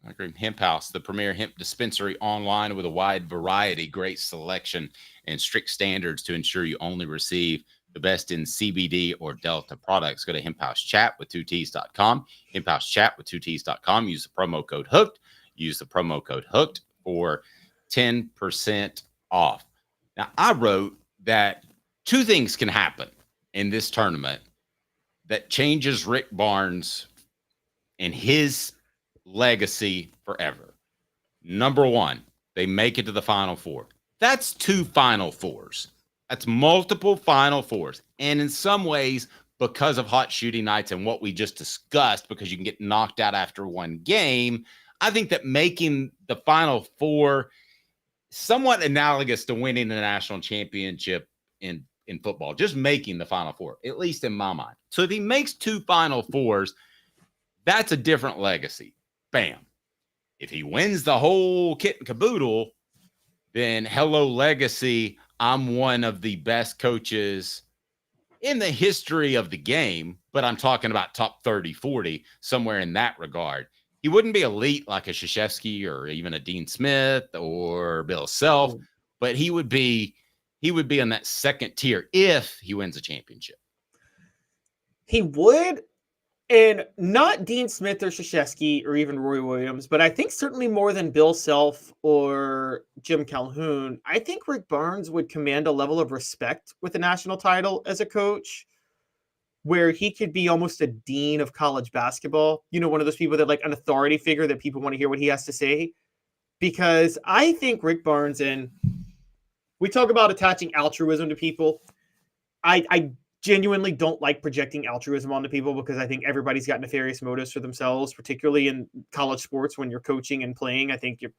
[SPEAKER 4] I agree. Hemp House, the premier hemp dispensary online with a wide variety, great selection, and strict standards to ensure you only receive the best in CBD or Delta products. Go to hemphousechatwith2ts.com. Hemphousechatwith2ts.com. Use the promo code HOOKED. Use the promo code HOOKED for 10% off. Now, I wrote that two things can happen in this tournament that changes Rick Barnes and his legacy forever. Number one, they make it to the Final Four. That's 2 Final Fours. That's multiple Final Fours. And in some ways, because of hot shooting nights and what we just discussed, because you can get knocked out after one game, I think that making the Final Four somewhat analogous to winning the national championship in football, just making the Final Four, at least in my mind. So if he makes 2 Final Fours, that's a different legacy. Bam. If he wins the whole kit and caboodle, then hello legacy. I'm one of the best coaches in the history of the game, but I'm talking about top 30, 40, somewhere in that regard. He wouldn't be elite like a Krzyzewski or even a Dean Smith or Bill Self, but he would be in that second tier if he wins a championship.
[SPEAKER 5] He would, and not Dean Smith or Krzyzewski or even Roy Williams, but I think certainly more than Bill Self or Jim Calhoun. I think Rick Barnes would command a level of respect with a national title as a coach, where he could be almost a dean of college basketball. You know, one of those people that like an authority figure that people want to hear what he has to say. Because I think Rick Barnes, and we talk about attaching altruism to people. I genuinely don't like projecting altruism onto people because I think everybody's got nefarious motives for themselves, particularly in college sports when you're coaching and playing. I think you're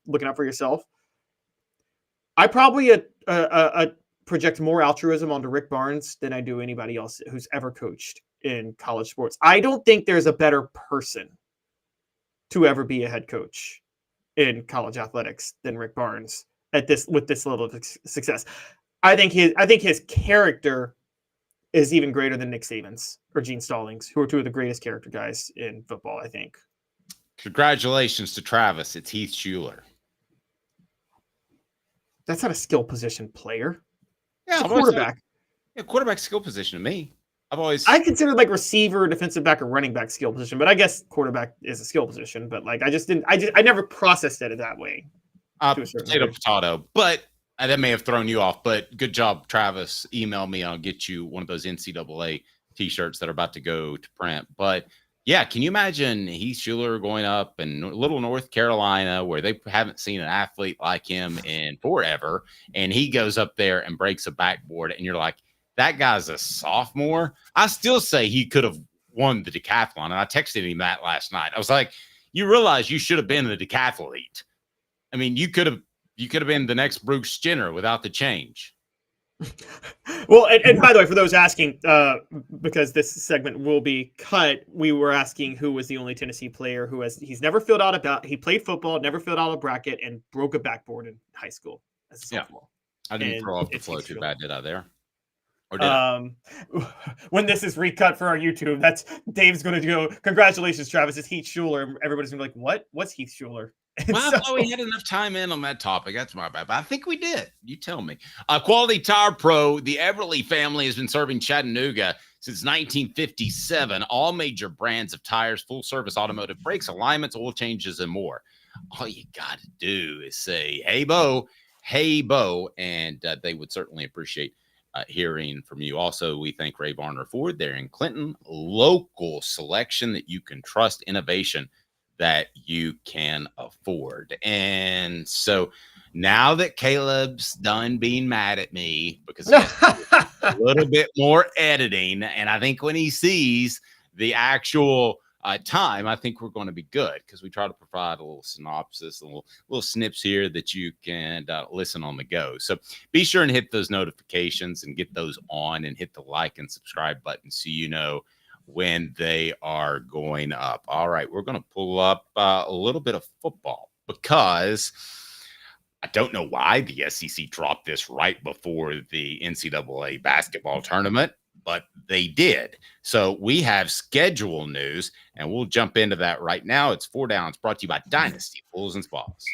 [SPEAKER 5] looking out for yourself. I probably project more altruism onto Rick Barnes than I do anybody else who's ever coached in college sports. I don't think there's a better person to ever be a head coach in college athletics than Rick Barnes with this level of success. I think his character is even greater than Nick Saban's or Gene Stallings, who are 2 of the greatest character guys in football, I think.
[SPEAKER 4] Congratulations to Travis. It's Heath Schuler.
[SPEAKER 5] That's not a skill position player.
[SPEAKER 4] Yeah,
[SPEAKER 5] quarterback.
[SPEAKER 4] Quarterback skill position to me.
[SPEAKER 5] I consider like receiver, defensive back, or running back skill position, but I guess quarterback is a skill position. But like, I never processed it that way.
[SPEAKER 4] Potato. But that may have thrown you off. But good job, Travis. Email me. I'll get you one of those NCAA T-shirts that are about to go to print. But yeah, can you imagine Heath Schuler going up in Little North Carolina where they haven't seen an athlete like him in forever, and he goes up there and breaks a backboard, and you're like, that guy's a sophomore? I still say he could have won the decathlon, and I texted him that last night. I was like, you realize you should have been the decathlete. I mean, you could have been the next Bruce Jenner without the change.
[SPEAKER 5] Well, and by the way, for those asking, because this segment will be cut, we were asking who was the only Tennessee player he's never filled out he played football, never filled out a bracket, and broke a backboard in high school as a sophomore.
[SPEAKER 4] I didn't throw off the flow too bad, did I there? Or did
[SPEAKER 5] when this is recut for our YouTube, that's Dave's going to go, congratulations, Travis, it's Heath Schuler. Everybody's going to be like, what? What's Heath Schuler?
[SPEAKER 4] Well, I thought we had enough time in on that topic. That's my bad. But I think we did. You tell me. Quality Tire Pro, the Eberle family has been serving Chattanooga since 1957. All major brands of tires, full service automotive brakes, alignments, oil changes, and more. All you got to do is say, hey, Bo, and they would certainly appreciate hearing from you. Also, we thank Ray Varner Ford. They're in Clinton, local selection that you can trust, innovation that you can afford. And so now that Caleb's done being mad at me because he has to do a little bit more editing, and I think when he sees the actual time, I think we're going to be good because we try to provide a little synopsis, a little snips here that you can listen on the go. So be sure and hit those notifications and get those on, and hit the like and subscribe button so you know when they are going up. All right, we're going to pull up a little bit of football because I don't know why the SEC dropped this right before the NCAA basketball tournament, but they did. So we have schedule news, and we'll jump into that right now. It's 4 Downs, brought to you by Dynasty Pools and Spas.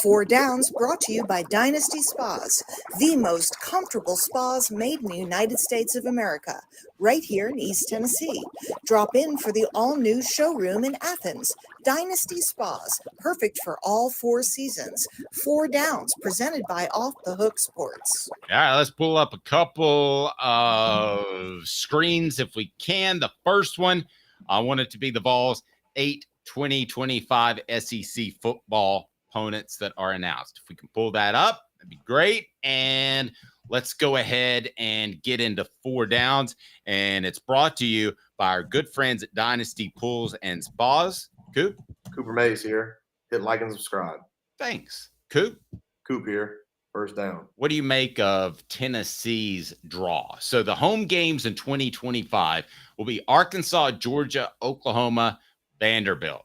[SPEAKER 16] 4 Downs, brought to you by Dynasty Spas, the most comfortable spas made in the United States of America, right here in East Tennessee. Drop in for the all-new showroom in Athens. Dynasty Spas, perfect for all 4 seasons. 4 Downs, presented by Off the Hook Sports.
[SPEAKER 4] All right, let's pull up a couple of screens if we can. The first one, I want it to be the Vols 8 2025 SEC football opponents that are announced. If we can pull that up, that'd be great. And let's go ahead and get into 4 Downs. And it's brought to you by our good friends at Dynasty Pools and Spas. Coop?
[SPEAKER 17] Cooper Mays here. Hit like and subscribe.
[SPEAKER 4] Thanks. Coop?
[SPEAKER 17] Coop here. First down.
[SPEAKER 4] What do you make of Tennessee's draw? So the home games in 2025 will be Arkansas, Georgia, Oklahoma, Vanderbilt.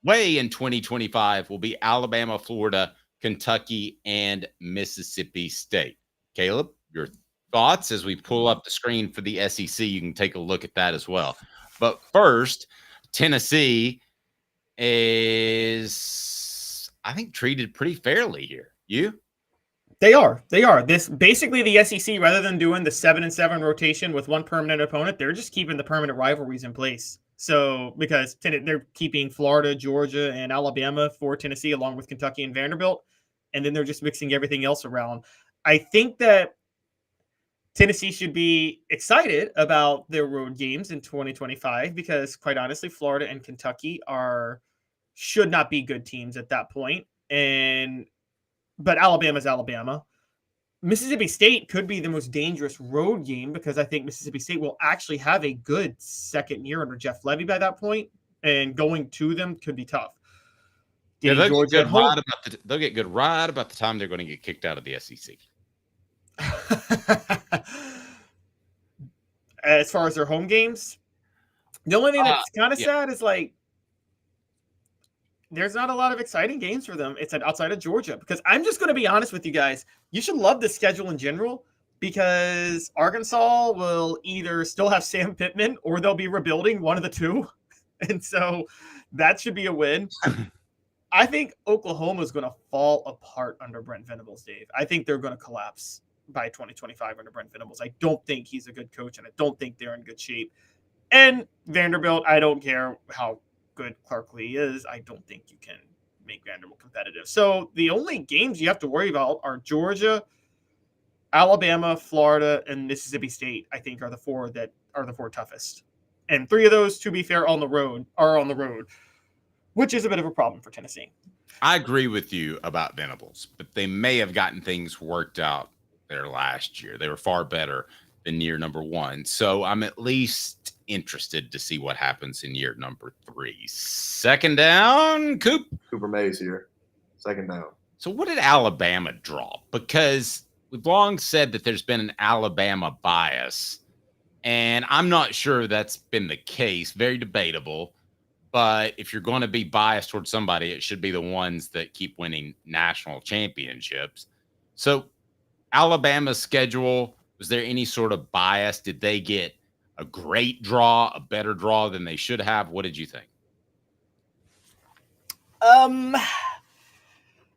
[SPEAKER 4] Away in 2025 will be Alabama, Florida, Kentucky, and Mississippi State. Caleb, your thoughts as we pull up the screen for the SEC? You can take a look at that as well. But first, Tennessee is, I think, treated pretty fairly here. You?
[SPEAKER 5] They are. This basically the SEC, rather than doing the 7-7 rotation with one permanent opponent, they're just keeping the permanent rivalries in place. So because they're keeping Florida, Georgia, and Alabama for Tennessee, along with Kentucky and Vanderbilt, and then they're just mixing everything else around. I think that Tennessee should be excited about their road games in 2025 because, quite honestly, Florida and Kentucky should not be good teams at that point. But Alabama's Alabama. Mississippi State could be the most dangerous road game because I think Mississippi State will actually have a good second year under Jeff Levy by that point, and going to them could be tough.
[SPEAKER 4] Yeah, they'll get good right about the time they're going to get kicked out of the SEC.
[SPEAKER 5] As far as their home games, the only thing that's kind of sad is there's not a lot of exciting games for them. It's outside of Georgia, because I'm just going to be honest with you guys. You should love the schedule in general because Arkansas will either still have Sam Pittman or they'll be rebuilding, one of the two. And so that should be a win. I think Oklahoma is going to fall apart under Brent Venables, Dave. I think they're going to collapse by 2025 under Brent Venables. I don't think he's a good coach, and I don't think they're in good shape. And Vanderbilt, I don't care how good Clark Lee is. I don't think you can make Vanderbilt competitive. So the only games you have to worry about are Georgia, Alabama, Florida, and Mississippi State, I think are the four toughest. And 3 of those, to be fair, are on the road, which is a bit of a problem for Tennessee.
[SPEAKER 4] I agree with you about Venables, but they may have gotten things worked out there last year. They were far better than year number 1. So I'm at least interested to see what happens in year number 3. Second down,
[SPEAKER 17] Cooper Mays here. Second down.
[SPEAKER 4] So what did Alabama draw? Because we've long said that there's been an Alabama bias, and I'm not sure that's been the case. Very debatable. But if you're going to be biased towards somebody, it should be the ones that keep winning national championships. So Alabama's schedule, Was there any sort of bias? Did they get a great draw, a better draw than they should have? What did you think?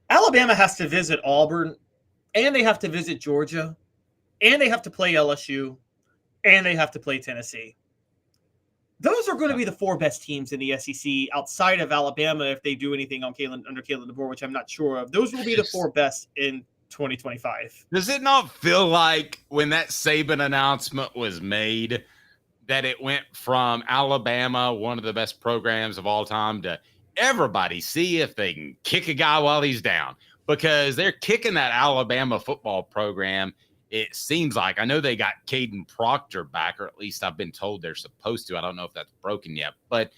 [SPEAKER 5] Alabama has to visit Auburn, and they have to visit Georgia, and they have to play LSU, and they have to play Tennessee. Those are going to be the 4 best teams in the SEC outside of Alabama if they do anything on under Kalen DeBoer, which I'm not sure of. Those will be the 4 best in 2025.
[SPEAKER 4] Does it not feel like when that Saban announcement was made that it went from Alabama, one of the best programs of all time, to everybody see if they can kick a guy while he's down? Because they're kicking that Alabama football program. It seems like, I know they got Caden Proctor back, or at least I've been told they're supposed to. I don't know if that's broken yet, but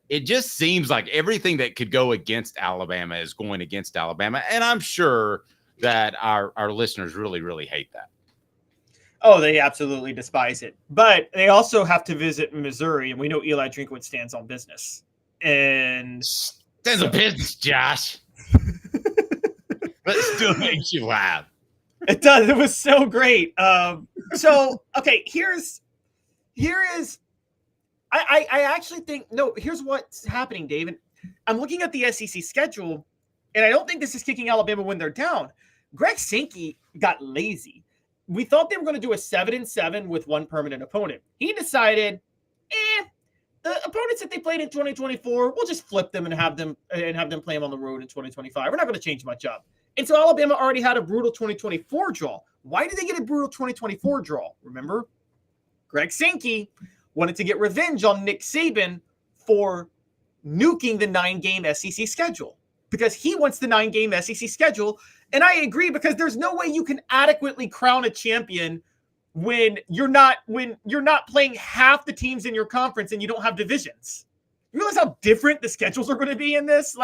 [SPEAKER 4] it just seems like everything that could go against Alabama is going against Alabama. And I'm sure that our listeners really, really hate that.
[SPEAKER 5] Oh, they absolutely despise it. But they also have to visit Missouri, and we know Eli Drinkwitz stands on business. And
[SPEAKER 4] stands on business, Josh. But it still makes you laugh.
[SPEAKER 5] It does. It was so great. Okay, I actually think, no, here's what's happening, David. I'm looking at the SEC schedule, and I don't think this is kicking Alabama when they're down. Greg Sankey got lazy. We thought they were going to do a 7-7 with one permanent opponent. He decided, the opponents that they played in 2024, we'll just flip them and have them play them on the road in 2025. We're not going to change much up. And so Alabama already had a brutal 2024 draw. Why did they get a brutal 2024 draw? Remember, Greg Sankey wanted to get revenge on Nick Saban for nuking the 9-game SEC schedule, because he wants the 9-game SEC schedule. And I agree, because there's no way you can adequately crown a champion when you're not playing half the teams in your conference and you don't have divisions. You realize how different the schedules are going to be in this?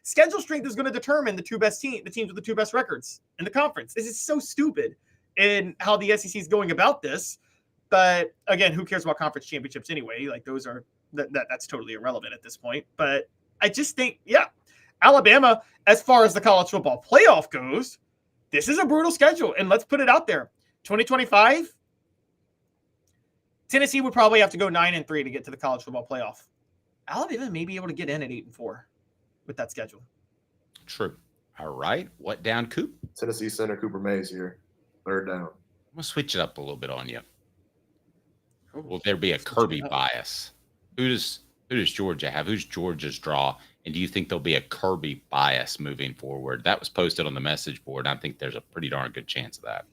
[SPEAKER 5] Schedule strength is going to determine the teams with the 2 best records in the conference. This is so stupid in how the SEC is going about this. But again, who cares about conference championships anyway? That's totally irrelevant at this point. But I just think, Alabama, as far as the college football playoff goes, this is a brutal schedule. And let's put it out there. 2025, Tennessee would probably have to go 9-3 to get to the college football playoff. Alabama may be able to get in at 8-4 with that schedule.
[SPEAKER 4] True. All right. What down, Coop?
[SPEAKER 17] Tennessee center Cooper Mays here. 3rd down.
[SPEAKER 4] I'm going to switch it up a little bit on you. Will there be a Kirby bias? Who does Georgia have? Who's Georgia's draw? And do you think there'll be a Kirby bias moving forward? That was posted on the message board. I think there's a pretty darn good chance of that.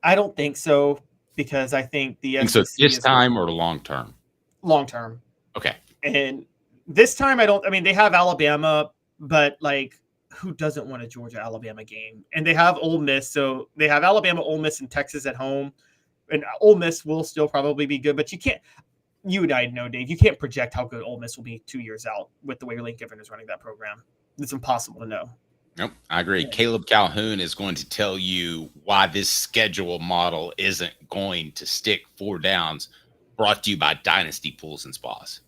[SPEAKER 5] I don't think so, because I think the SEC
[SPEAKER 4] so this time or long term?
[SPEAKER 5] Long term.
[SPEAKER 4] Okay.
[SPEAKER 5] And this time they have Alabama, but who doesn't want a Georgia-Alabama game? And they have Ole Miss. So they have Alabama, Ole Miss, and Texas at home. And Ole Miss will still probably be good, but you and I know, Dave, you can't project how good Ole Miss will be 2 years out with the way Lane Kiffin is running that program. It's impossible to know.
[SPEAKER 4] Nope, I agree. Caleb Calhoun is going to tell you why this schedule model isn't going to stick. 4 downs, brought to you by Dynasty Pools and Spas.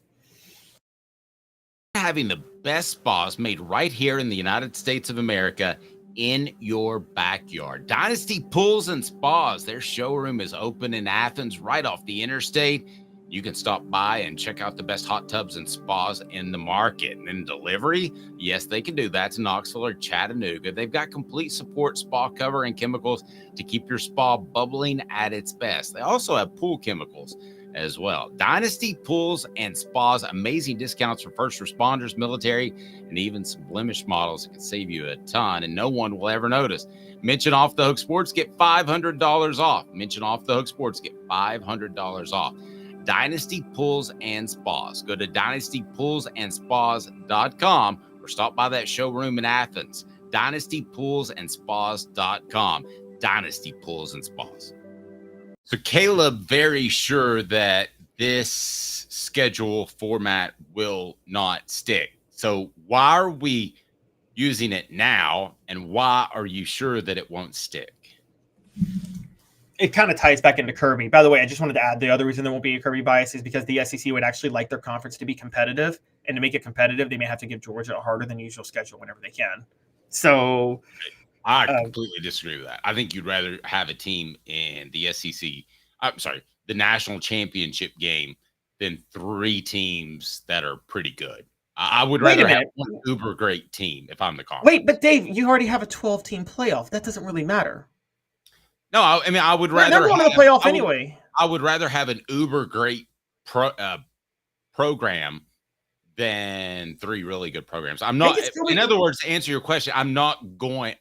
[SPEAKER 4] Having the best spas made right here in the United States of America in your backyard. Dynasty Pools and Spas, their showroom is open in Athens, right off the interstate. You can stop by and check out the best hot tubs and spas in the market. And in delivery, yes, they can do that to Knoxville or Chattanooga. They've got complete support, spa cover, and chemicals to keep your spa bubbling at its best. They also have pool chemicals as well. Dynasty Pools and Spas, amazing discounts for first responders, military, and even some blemish models that can save you a ton, and no one will ever notice. Mention Off the Hook Sports, get $500 off. Mention Off the Hook Sports, get $500 off. Dynasty Pools and Spas. Go to dynastypoolsandspas.com or stop by that showroom in Athens. dynastypoolsandspas.com. Dynasty Pools and Spas. So Caleb, very sure that this schedule format will not stick. So why are we using it now, and why are you sure that it won't stick?
[SPEAKER 5] It kind of ties back into Kirby. By the way, I just wanted to add the other reason there won't be a Kirby bias is because the SEC would actually like their conference to be competitive. And to make it competitive, they may have to give Georgia a harder than usual schedule whenever they can. So
[SPEAKER 4] I completely disagree with that. I think you'd rather have a team in the the national championship game than 3 teams that are pretty good. I would rather have one uber great team if I'm the conference.
[SPEAKER 5] Wait, but Dave, you already have a 12-team playoff. That doesn't really matter.
[SPEAKER 4] No, I mean, I would rather
[SPEAKER 5] they're going to the playoff anyway.
[SPEAKER 4] I would rather have an uber great program than 3 really good programs. I'm not. In other words, to answer your question, I'm not going.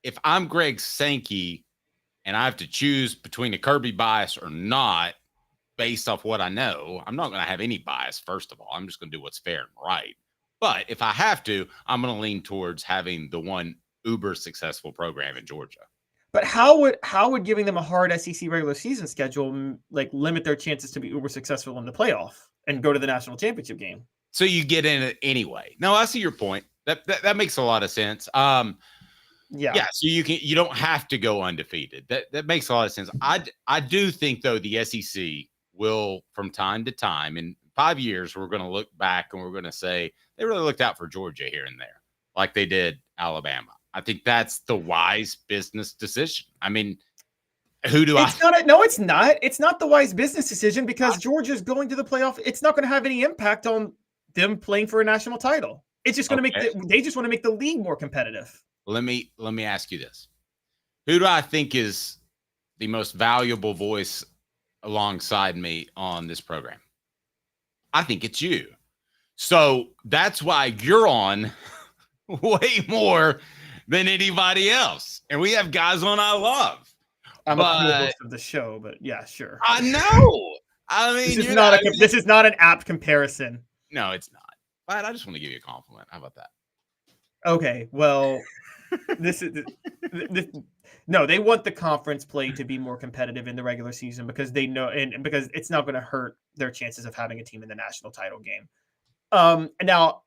[SPEAKER 4] If I'm Greg Sankey and I have to choose between a Kirby bias or not, based off what I know, I'm not going to have any bias. First of all, I'm just going to do what's fair and right. But if I have to, I'm going to lean towards having the one uber successful program in Georgia.
[SPEAKER 5] But how would giving them a hard SEC regular season schedule like limit their chances to be uber successful in the playoff and go to the national championship game?
[SPEAKER 4] So you get in it anyway. No, I see your point. That makes a lot of sense. Yeah. So you don't have to go undefeated. That makes a lot of sense. I do think though the SEC will from time to time in 5 years we're going to look back and we're going to say they really looked out for Georgia here and there, like they did Alabama. I think that's the wise business decision. I mean, it's not. It's not the wise business decision because Georgia's going to the playoff. It's not going to have any impact on them playing for a national title. It's just going to they just want to make the league more competitive. Let me ask you this. Who do I think is the most valuable voice alongside me on this program? I think it's you. So that's why you're on way more than anybody else. And we have guys on I love.
[SPEAKER 5] I'm a cool host of the show, but yeah, sure.
[SPEAKER 4] I know. I mean,
[SPEAKER 5] this is not an apt comparison.
[SPEAKER 4] No, it's not. But I just want to give you a compliment. How about that?
[SPEAKER 5] Okay, well, no, they want the conference play to be more competitive in the regular season because they know, and because it's not going to hurt their chances of having a team in the national title game. Now,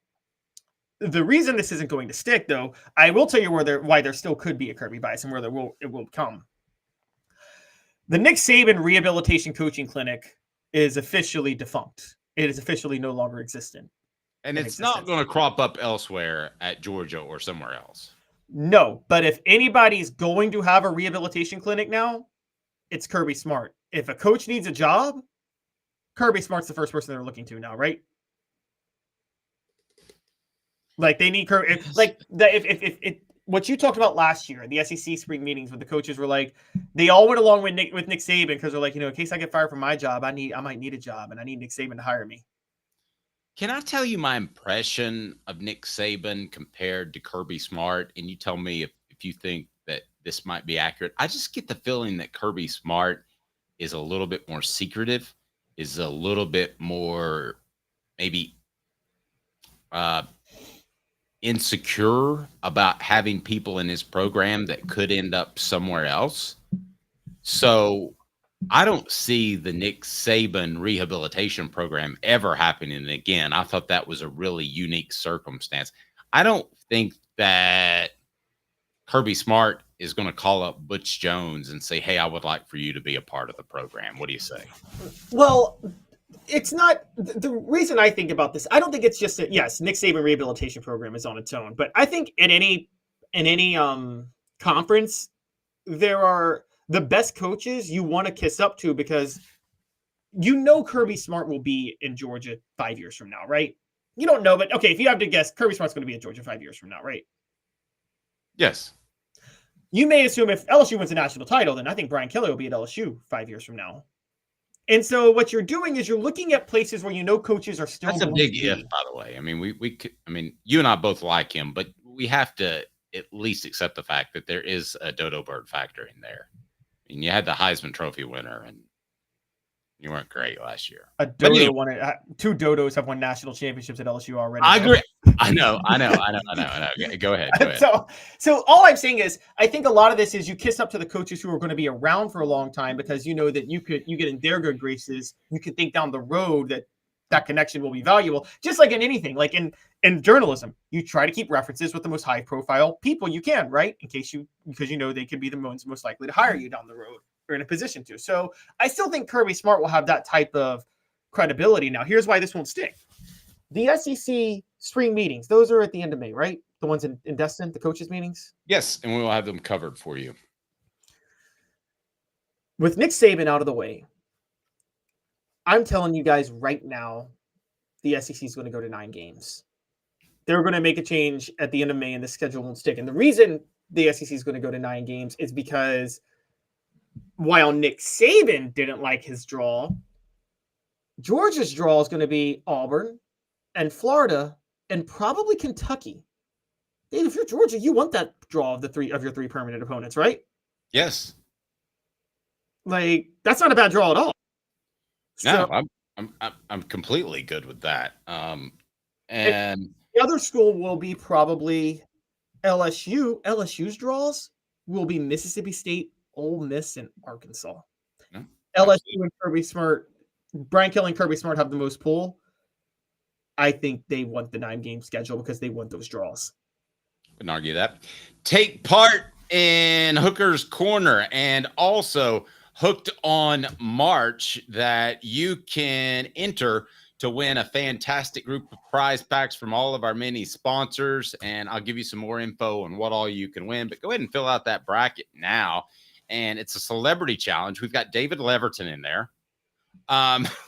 [SPEAKER 5] the reason this isn't going to stick, though, I will tell you why there still could be a Kirby bias and where it will come. The Nick Saban Rehabilitation Coaching Clinic is officially defunct. It is officially no longer existent.
[SPEAKER 4] And it's not going to crop up elsewhere at Georgia or somewhere else.
[SPEAKER 5] No, but if anybody's going to have a rehabilitation clinic now, it's Kirby Smart. If a coach needs a job, Kirby Smart's the first person they're looking to now, right? Like they need Kirby. If what you talked about last year, the SEC spring meetings where the coaches were like, they all went along with Nick Saban because they're like, in case I get fired from my job, I might need a job and I need Nick Saban to hire me.
[SPEAKER 4] Can I tell you my impression of Nick Saban compared to Kirby Smart? And you tell me if you think that this might be accurate. I just get the feeling that Kirby Smart is a little bit more secretive, is a little bit more maybe insecure about having people in his program that could end up somewhere else. So I don't see the Nick Saban rehabilitation program ever happening again. I thought that was a really unique circumstance. I don't think that Kirby Smart is going to call up Butch Jones and say, hey, I would like for you to be a part of the program. What do you say?
[SPEAKER 5] Well, it's not the reason I think about this. I don't think it's just yes, Nick Saban rehabilitation program is on its own, but I think in any conference, there are the best coaches you want to kiss up to because Kirby Smart will be in Georgia 5 years from now, right? You don't know, but okay, if you have to guess, Kirby Smart's going to be in Georgia 5 years from now, right?
[SPEAKER 4] Yes.
[SPEAKER 5] You may assume if LSU wins a national title, then I think Brian Kelly will be at LSU 5 years from now. And so what you're doing is you're looking at places where coaches are still.
[SPEAKER 4] That's a big if, by the way. I mean, you and I both like him, but we have to at least accept the fact that there is a dodo bird factor in there. I mean, you had the Heisman Trophy winner, and you weren't great last year.
[SPEAKER 5] A dodo won it. 2 dodos have won national championships at LSU already.
[SPEAKER 4] I agree. I know. Go ahead.
[SPEAKER 5] So all I'm saying is, I think a lot of this is you kiss up to the coaches who are going to be around for a long time because you know that you get in their good graces. You can think down the road that connection will be valuable. Just like in anything, like in journalism, you try to keep references with the most high profile people you can, right? Because you know they could be the ones most likely to hire you down the road or in a position to. So I still think Kirby Smart will have that type of credibility. Now, here's why this won't stick. The SEC spring meetings. Those are at the end of May, right? The ones in Destin, the coaches' meetings?
[SPEAKER 4] Yes, and we will have them covered for you.
[SPEAKER 5] With Nick Saban out of the way, I'm telling you guys right now, the SEC is going to go to 9 games. They're going to make a change at the end of May, and the schedule won't stick. And the reason the SEC is going to go to 9 games is because while Nick Saban didn't like his draw, Georgia's draw is going to be Auburn and Florida and probably Kentucky. Dave, if you're Georgia, you want that draw of your 3 permanent opponents, right?
[SPEAKER 4] Yes.
[SPEAKER 5] Like, that's not a bad draw at all.
[SPEAKER 4] No, I'm completely good with that. And
[SPEAKER 5] the other school will be probably LSU. LSU's draws will be Mississippi State, Ole Miss, and Arkansas.
[SPEAKER 4] Yeah,
[SPEAKER 5] LSU and Kirby Smart, Brian Kelly and Kirby Smart have the most pull. I think they want the 9-game schedule because they want those draws.
[SPEAKER 4] Couldn't argue that. Take part in Hooker's Corner and also Hooked on March that you can enter to win a fantastic group of prize packs from all of our many sponsors. And I'll give you some more info on what all you can win. But go ahead and fill out that bracket now. And it's a celebrity challenge. We've got David Leverton in there.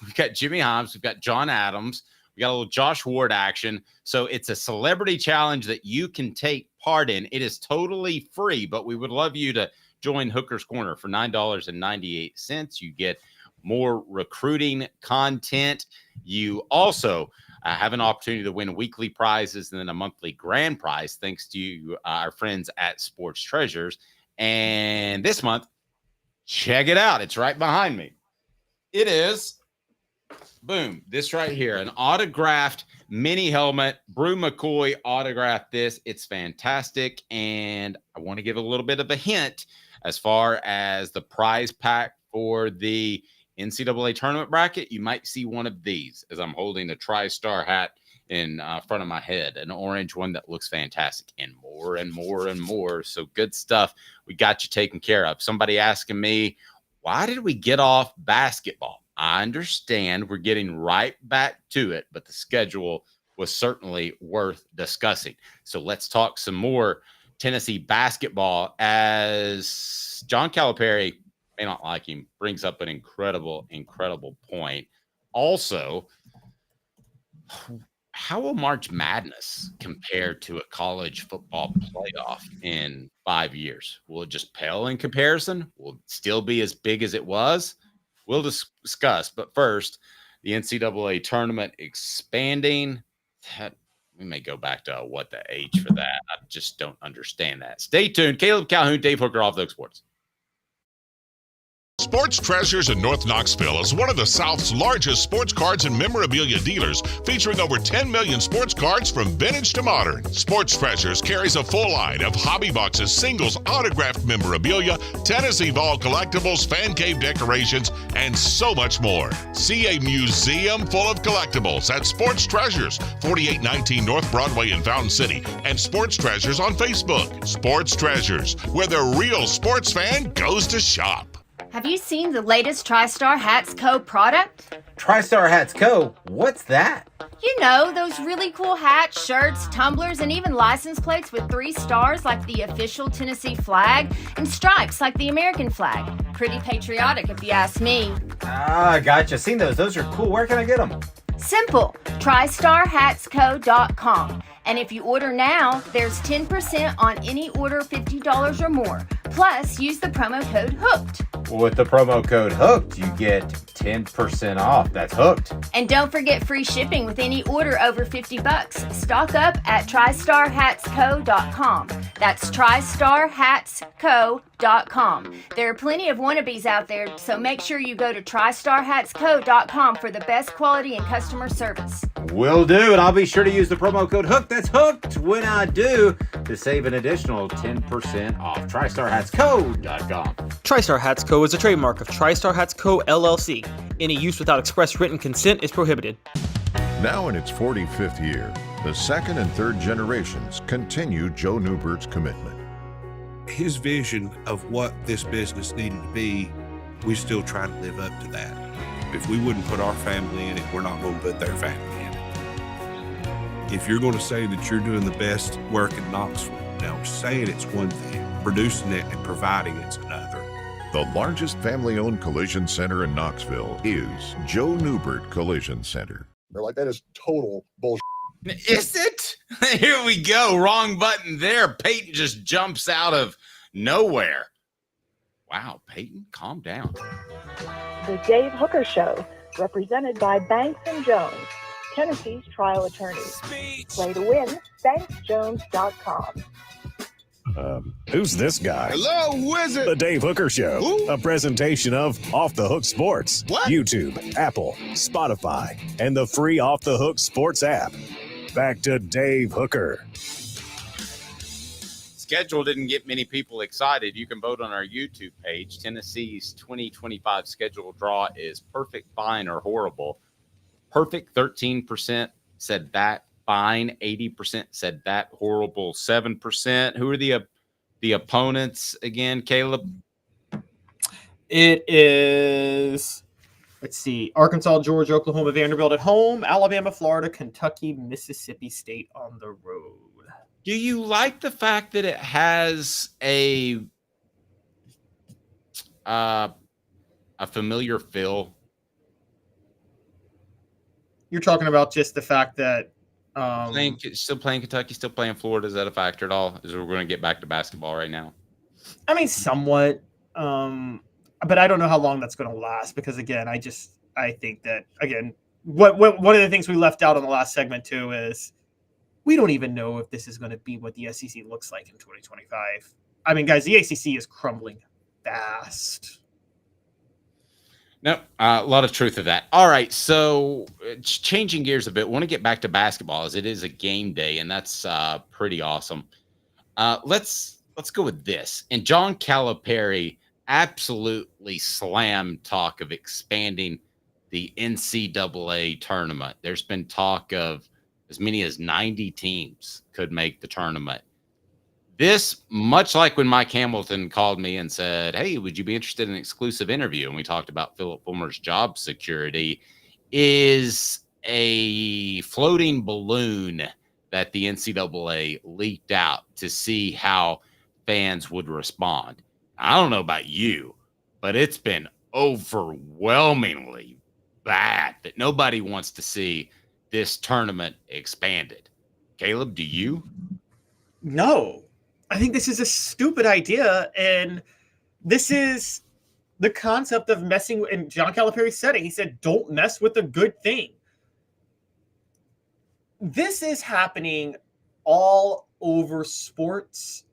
[SPEAKER 4] We've got Jimmy Himes. We've got John Adams. We got a little Josh Ward action. So it's a celebrity challenge that you can take part in. It is totally free, but we would love you to join Hooker's Corner for $9.98. You get more recruiting content. You also have an opportunity to win weekly prizes and then a monthly grand prize thanks to our friends at Sports Treasures. And this month, check it out. It's right behind me. It is, boom, this right here, an autographed mini helmet. Brew McCoy autographed this. It's fantastic. And I want to give a little bit of a hint as far as the prize pack for the NCAA tournament bracket. You might see one of these as I'm holding a TriStar hat in front of my head, an orange one that looks fantastic, and more and more and more. So good stuff. We got you taken care of. Somebody asking me, why did we get off basketball? I understand we're getting right back to it, but the schedule was certainly worth discussing. So let's talk some more Tennessee basketball as John Calipari, may not like him, brings up an incredible point. Also, how will March Madness compare to a college football playoff in 5 years? Will it just pale in comparison? Will it still be as big as it was? We'll discuss. But first, the NCAA tournament expanding. We may go back to what the age for that. I just don't understand that. Stay tuned. Caleb Calhoun, Dave Hooker, Off the Hook Sports.
[SPEAKER 18] Sports Treasures in North Knoxville is one of the South's largest sports cards and memorabilia dealers, featuring over 10 million sports cards from vintage to modern. Sports Treasures carries a full line of hobby boxes, singles, autographed memorabilia, Tennessee Vol collectibles, fan cave decorations, and so much more. See a museum full of collectibles at Sports Treasures, 4819 North Broadway in Fountain City, and Sports Treasures on Facebook. Sports Treasures, where the real sports fan goes to shop.
[SPEAKER 19] Have you seen the latest TriStar Hats Co. product?
[SPEAKER 20] TriStar Hats Co.? What's that?
[SPEAKER 19] You know, those really cool hats, shirts, tumblers, and even license plates with 3 stars like the official Tennessee flag and stripes like the American flag. Pretty patriotic if you ask me.
[SPEAKER 20] Ah, gotcha. Seen those. Those are cool. Where can I get them?
[SPEAKER 19] Simple. TriStarHatsCo.com. And if you order now, there's 10% on any order $50 or more. Plus, use the promo code HOOKED.
[SPEAKER 20] With the promo code HOOKED, you get 10% off. That's hooked.
[SPEAKER 19] And don't forget free shipping with any order over $50. Stock up at TriStarHatsCo.com. That's TriStarHatsCo.com. There are plenty of wannabes out there, so make sure you go to TriStarHatsCo.com for the best quality and customer service.
[SPEAKER 20] Will do, and I'll be sure to use the promo code HOOKED. That's hooked when I do, to save an additional 10% off. TriStarHatsCo.com.
[SPEAKER 5] TriStar Hats Co. is a trademark of TriStar Hats Co. LLC. Any use without express written consent is prohibited.
[SPEAKER 8] Now in its 45th year, the second and third generations continue Joe Newbert's commitment.
[SPEAKER 9] His vision of what this business needed to be, we still try to live up to that. If we wouldn't put our family in it, we're not going to put their family in it. If you're going to say that you're doing the best work in Knoxville, now saying it's one thing, producing it and providing it's another.
[SPEAKER 8] The largest family-owned collision center in Knoxville is Joe Newbert Collision Center.
[SPEAKER 21] They're like, that is total bullshit.
[SPEAKER 4] Is it? Here we go. Wrong button there. Peyton just jumps out of nowhere. Wow, Peyton, calm down.
[SPEAKER 1] The Dave Hooker Show, represented by Banks & Jones, Tennessee's trial attorneys. Play to win, banksjones.com.
[SPEAKER 2] Who's this guy?
[SPEAKER 22] Hello, wizard.
[SPEAKER 2] The Dave Hooker Show, a presentation of Off the Hook Sports, YouTube, Apple, Spotify, and the free Off the Hook Sports app. Back to Dave Hooker.
[SPEAKER 4] Schedule didn't get many people excited. You can vote on our YouTube page. Tennessee's 2025 schedule draw is perfect, fine, or horrible. Perfect, 13% said that. Fine, 80% said that. Horrible, 7%. Who are the opponents again, Caleb?
[SPEAKER 5] It is, let's see, Arkansas, Georgia, Oklahoma, Vanderbilt at home, Alabama, Florida, Kentucky, Mississippi State on the road.
[SPEAKER 4] Do you like the fact that it has a familiar feel?
[SPEAKER 5] You're talking about just the fact that
[SPEAKER 4] still playing Kentucky, still playing Florida. Is that a factor at all? Is we're going to get back to basketball right now?
[SPEAKER 5] I mean, somewhat, but I don't know how long that's going to last because, again, I think that, again, what one of the things we left out on the last segment too is we don't even know if this is going to be what the SEC looks like in 2025. I mean, guys, the ACC is crumbling fast.
[SPEAKER 4] No, a lot of truth to that. All right, so changing gears a bit, want to get back to basketball as it is a game day, and that's pretty awesome. Let's go with this. And John Calipari absolutely slammed talk of expanding the NCAA tournament. There's been talk of as many as 90 teams could make the tournament. This, much like when Mike Hamilton called me and said, hey, would you be interested in an exclusive interview? And we talked about Philip Fulmer's job security, is a floating balloon that the NCAA leaked out to see how fans would respond. I don't know about you, but it's been overwhelmingly bad that nobody wants to see this tournament expanded. Caleb, do you?
[SPEAKER 5] No. I think this is a stupid idea, and this is the concept of messing. And John Calipari said it. He said, "Don't mess with a good thing." This is happening all over sports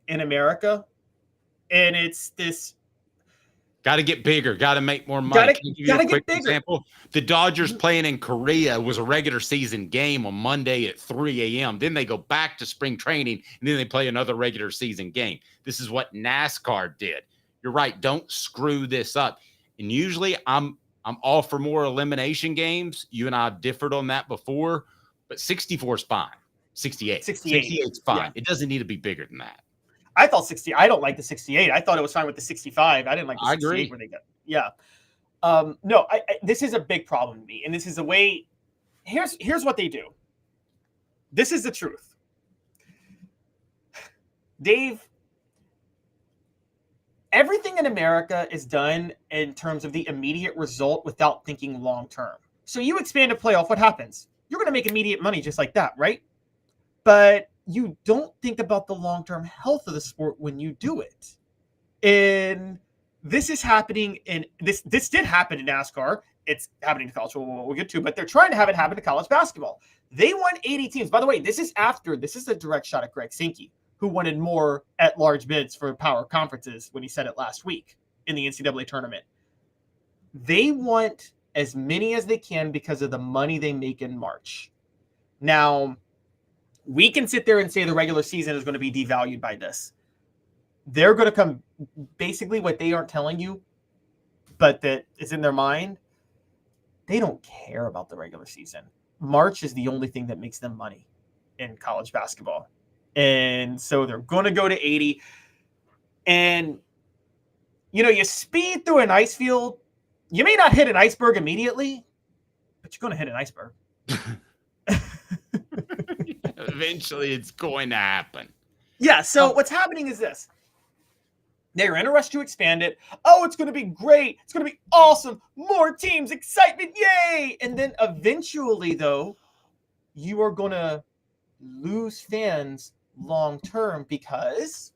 [SPEAKER 5] in America, and it's this.
[SPEAKER 4] Got to get bigger. Got to make more money. Can you give you a quick
[SPEAKER 5] bigger.
[SPEAKER 4] example? The Dodgers playing in Korea was a regular season game on Monday at 3 a.m. Then they go back to spring training, and then they play another regular season game. This is what NASCAR did. You're right. Don't screw this up. And usually I'm all for more elimination games. You and I have differed on that before, but 64 is fine. 68 is fine. Yeah. It doesn't need to be bigger than that.
[SPEAKER 5] I thought 60. I don't like the 68. I thought it was fine with the 65. I didn't like the 68
[SPEAKER 4] agree.
[SPEAKER 5] Where they got. Yeah. No, this is a big problem to me. And this is a way. Here's what they do. This is the truth. Dave, everything in America is done in terms of the immediate result without thinking long term. So you expand a playoff, what happens? You're going to make immediate money just like that, right? But you don't think about the long-term health of the sport when you do it. And this is happening in this did happen in NASCAR. It's happening to college football, we'll get to, but they're trying to have it happen to college basketball. They won 80 teams. By the way, this is a direct shot at Greg Sankey, who wanted more at-large bids for power conferences when he said it last week in the NCAA tournament. They want as many as they can because of the money they make in March. Now, we can sit there and say the regular season is going to be devalued by this. They're going to come, basically what they aren't telling you, but that is in their mind, they don't care about the regular season. March is the only thing that makes them money in college basketball. And so they're going to go to 80. And, you speed through an ice field. You may not hit an iceberg immediately, but you're going to hit an iceberg.
[SPEAKER 4] eventually it's going to happen.
[SPEAKER 5] Yeah, so what's happening is this. They're in a rush to expand it. Oh, it's going to be great. It's going to be awesome. More teams, excitement, yay! And then eventually, though, you are going to lose fans long term because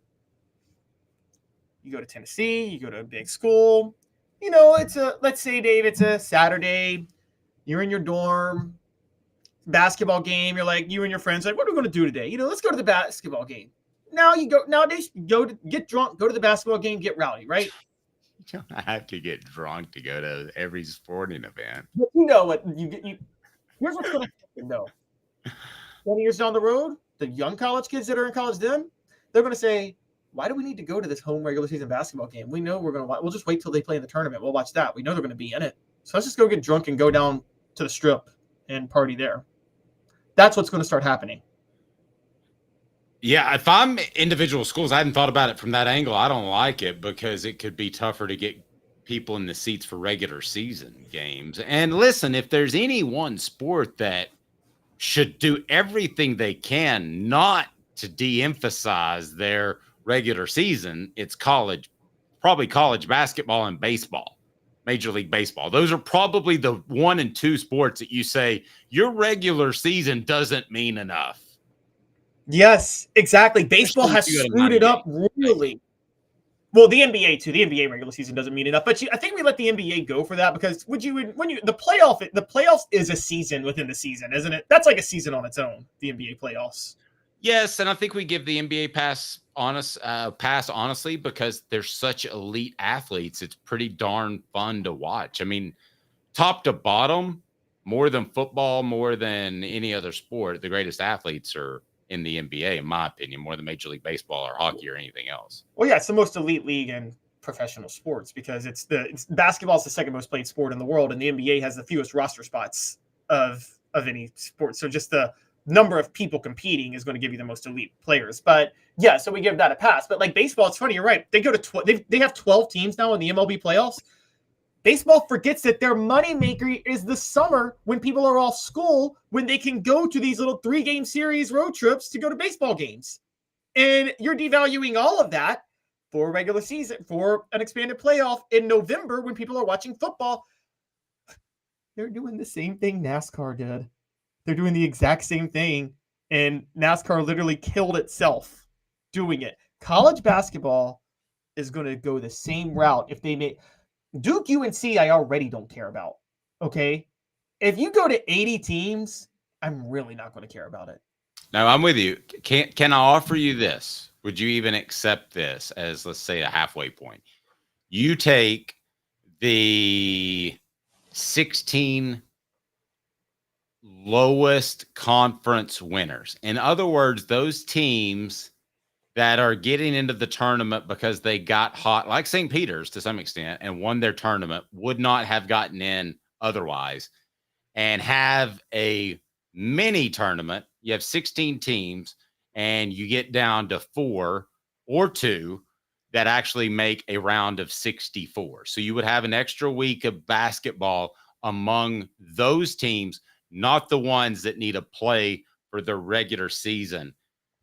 [SPEAKER 5] you go to Tennessee, you go to a big school. You know, let's say, Dave, it's a Saturday. You're in your dorm, basketball game. You're like, you and your friends, like, what are we going to do today? You know, let's go to the basketball game. Nowadays, go to get drunk, go to the basketball game, get rowdy, right?
[SPEAKER 4] You don't have to get drunk to go to every sporting event.
[SPEAKER 5] But you know what? Here's what's going to happen, though. 20 years down the road, the young college kids that are in college then, they're going to say, why do we need to go to this home regular season basketball game? We know we'll just wait till they play in the tournament. We'll watch that. We know they're going to be in it. So let's just go get drunk and go down to the strip and party there. That's what's going to start happening.
[SPEAKER 4] Yeah, if I'm individual schools, I hadn't thought about it from that angle. I don't like it because it could be tougher to get people in the seats for regular season games. And listen, if there's any one sport that should do everything they can not to de-emphasize their regular season, it's probably college basketball and baseball, Major League Baseball. Those are probably the 1 and 2 sports that you say your regular season doesn't mean enough.
[SPEAKER 5] Yes, exactly. Baseball has screwed it up really. Well, the NBA too. The NBA regular season doesn't mean enough, but I think we let the NBA go for that because the playoffs is a season within the season, isn't it? That's like a season on its own. The NBA playoffs.
[SPEAKER 4] Yes, and I think we give the NBA pass honestly because they're such elite athletes. It's pretty darn fun to watch. I mean, top to bottom, more than football, more than any other sport, the greatest athletes are in the NBA, in my opinion, more than Major League Baseball or hockey or anything else.
[SPEAKER 5] Well, yeah, it's the most elite league in professional sports because basketball is the second most played sport in the world, and the NBA has the fewest roster spots of any sport. So just the number of people competing is going to give you the most elite players. But yeah, so we give that a pass. But like baseball, it's funny. You're right. They go to they have 12 teams now in the MLB playoffs. Baseball forgets that their moneymaker is the summer when people are off school, when they can go to these little 3-game series road trips to go to baseball games. And you're devaluing all of that for a regular season, for an expanded playoff in November when people are watching football. They're doing the same thing NASCAR did. They're doing the exact same thing. And NASCAR literally killed itself doing it. College basketball is going to go the same route if they make Duke UNC. I already don't care about. Okay. If you go to 80 teams, I'm really not going to care about it.
[SPEAKER 4] No, I'm with you. Can I offer you this? Would you even accept this as, let's say, a halfway point? You take the 16 lowest conference winners. In other words, those teams that are getting into the tournament because they got hot, like St. Peter's to some extent, and won their tournament, would not have gotten in otherwise, and have a mini tournament. You have 16 teams, and you get down to 4 or 2 that actually make a round of 64. So you would have an extra week of basketball among those teams, not the ones that need to play for the regular season.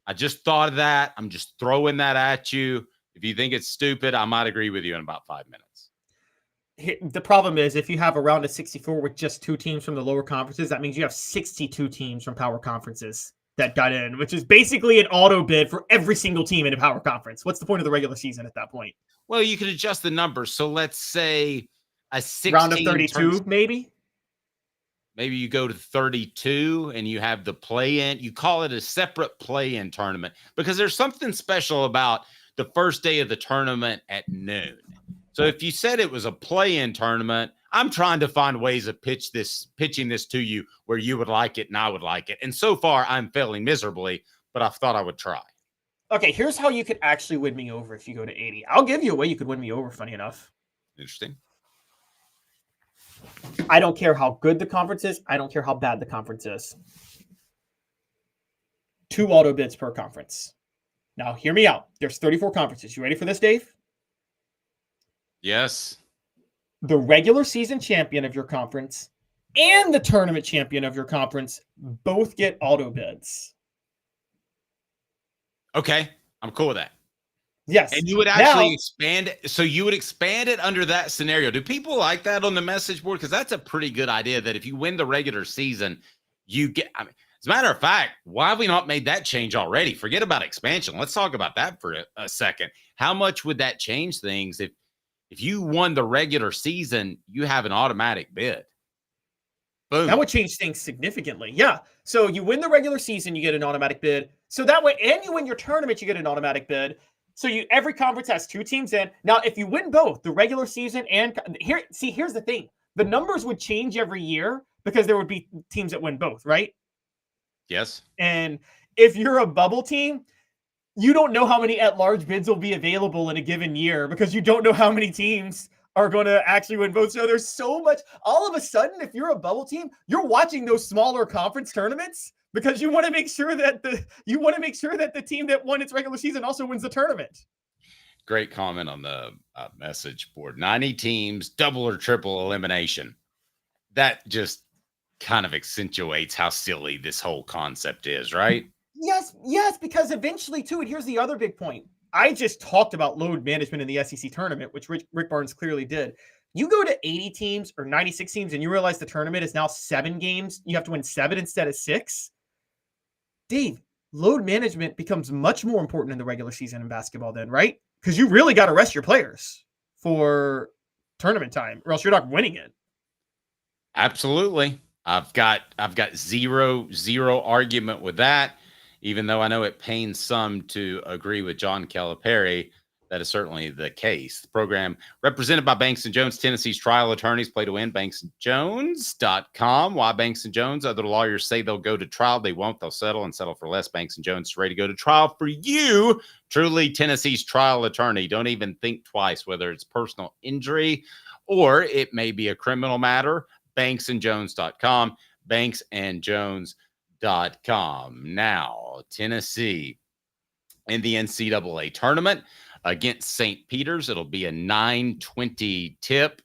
[SPEAKER 4] I just thought of that. I'm just throwing that at you. If you think it's stupid, I might agree with you in about 5 minutes.
[SPEAKER 5] The problem is if you have a round of 64 with just 2 teams from the lower conferences, that means you have 62 teams from power conferences that got in, which is basically an auto bid for every single team in a power conference. What's the point of the regular season at that point?
[SPEAKER 4] Well, you could adjust the numbers. So let's say a 16
[SPEAKER 5] round of 32, maybe
[SPEAKER 4] you go to 32 and you have the play-in. You call it a separate play-in tournament because there's something special about the first day of the tournament at noon. So if you said it was a play-in tournament, I'm trying to find ways of pitching this to you where you would like it and I would like it. And so far, I'm failing miserably, but I thought I would try.
[SPEAKER 5] Okay, here's how you could actually win me over if you go to 80. I'll give you a way you could win me over, funny enough.
[SPEAKER 4] Interesting.
[SPEAKER 5] I don't care how good the conference is. I don't care how bad the conference is. 2 auto bids per conference. Now, hear me out. There's 34 conferences. You ready for this, Dave?
[SPEAKER 4] Yes.
[SPEAKER 5] The regular season champion of your conference and the tournament champion of your conference both get auto bids.
[SPEAKER 4] Okay, I'm cool with that.
[SPEAKER 5] Yes.
[SPEAKER 4] And you would actually expand it. So you would expand it under that scenario. Do people like that on the message board? Because that's a pretty good idea that if you win the regular season, you get, I mean, as a matter of fact, why have we not made that change already? Forget about expansion. Let's talk about that for a second. How much would that change things if you won the regular season, you have an automatic bid? Boom.
[SPEAKER 5] That would change things significantly. Yeah. So you win the regular season, you get an automatic bid. So that way, and you win your tournament, you get an automatic bid. So every conference has 2 teams in. Now, if you win both the regular season and here's the thing. The numbers would change every year because there would be teams that win both, right?
[SPEAKER 4] Yes.
[SPEAKER 5] And if you're a bubble team, you don't know how many at-large bids will be available in a given year because you don't know how many teams are going to actually win both. So there's so much. All of a sudden, if you're a bubble team, you're watching those smaller conference tournaments because you want to make sure that the team that won its regular season also wins the tournament.
[SPEAKER 4] Great comment on the message board. 90 teams, double or triple elimination. That just kind of accentuates how silly this whole concept is, right?
[SPEAKER 5] Yes, because eventually, too, and here's the other big point. I just talked about load management in the SEC tournament, which Rick Barnes clearly did. You go to 80 teams or 96 teams and you realize the tournament is now 7 games. You have to win 7 instead of 6. Dave, load management becomes much more important in the regular season in basketball then, right? Because you really got to rest your players for tournament time or else you're not winning it.
[SPEAKER 4] Absolutely. I've got zero argument with that, even though I know it pains some to agree with John Calipari. That is certainly the case. The program represented by Banks & Jones, Tennessee's trial attorneys. Play to win, banksandjones.com. Why Banks & Jones? Other lawyers say they'll go to trial. They won't. They'll settle and settle for less. Banks & Jones is ready to go to trial for you. Truly Tennessee's trial attorney. Don't even think twice whether it's personal injury or it may be a criminal matter. banksandjones.com. banksandjones.com. Now, Tennessee in the NCAA tournament against St. Peter's. It'll be a 9:20 tip.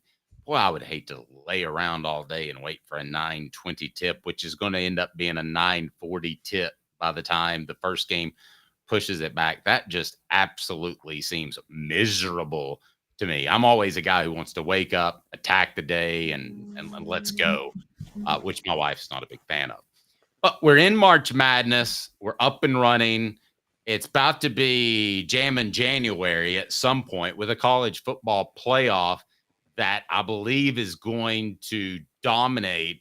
[SPEAKER 4] Well, I would hate to lay around all day and wait for a 9:20 tip, which is going to end up being a 9:40 tip by the time the first game pushes it back. That just absolutely seems miserable to me. I'm always a guy who wants to wake up, attack the day, and let's go, which my wife's not a big fan of. But we're in March Madness. We're up and running. It's about to be jamming January at some point with a college football playoff that I believe is going to dominate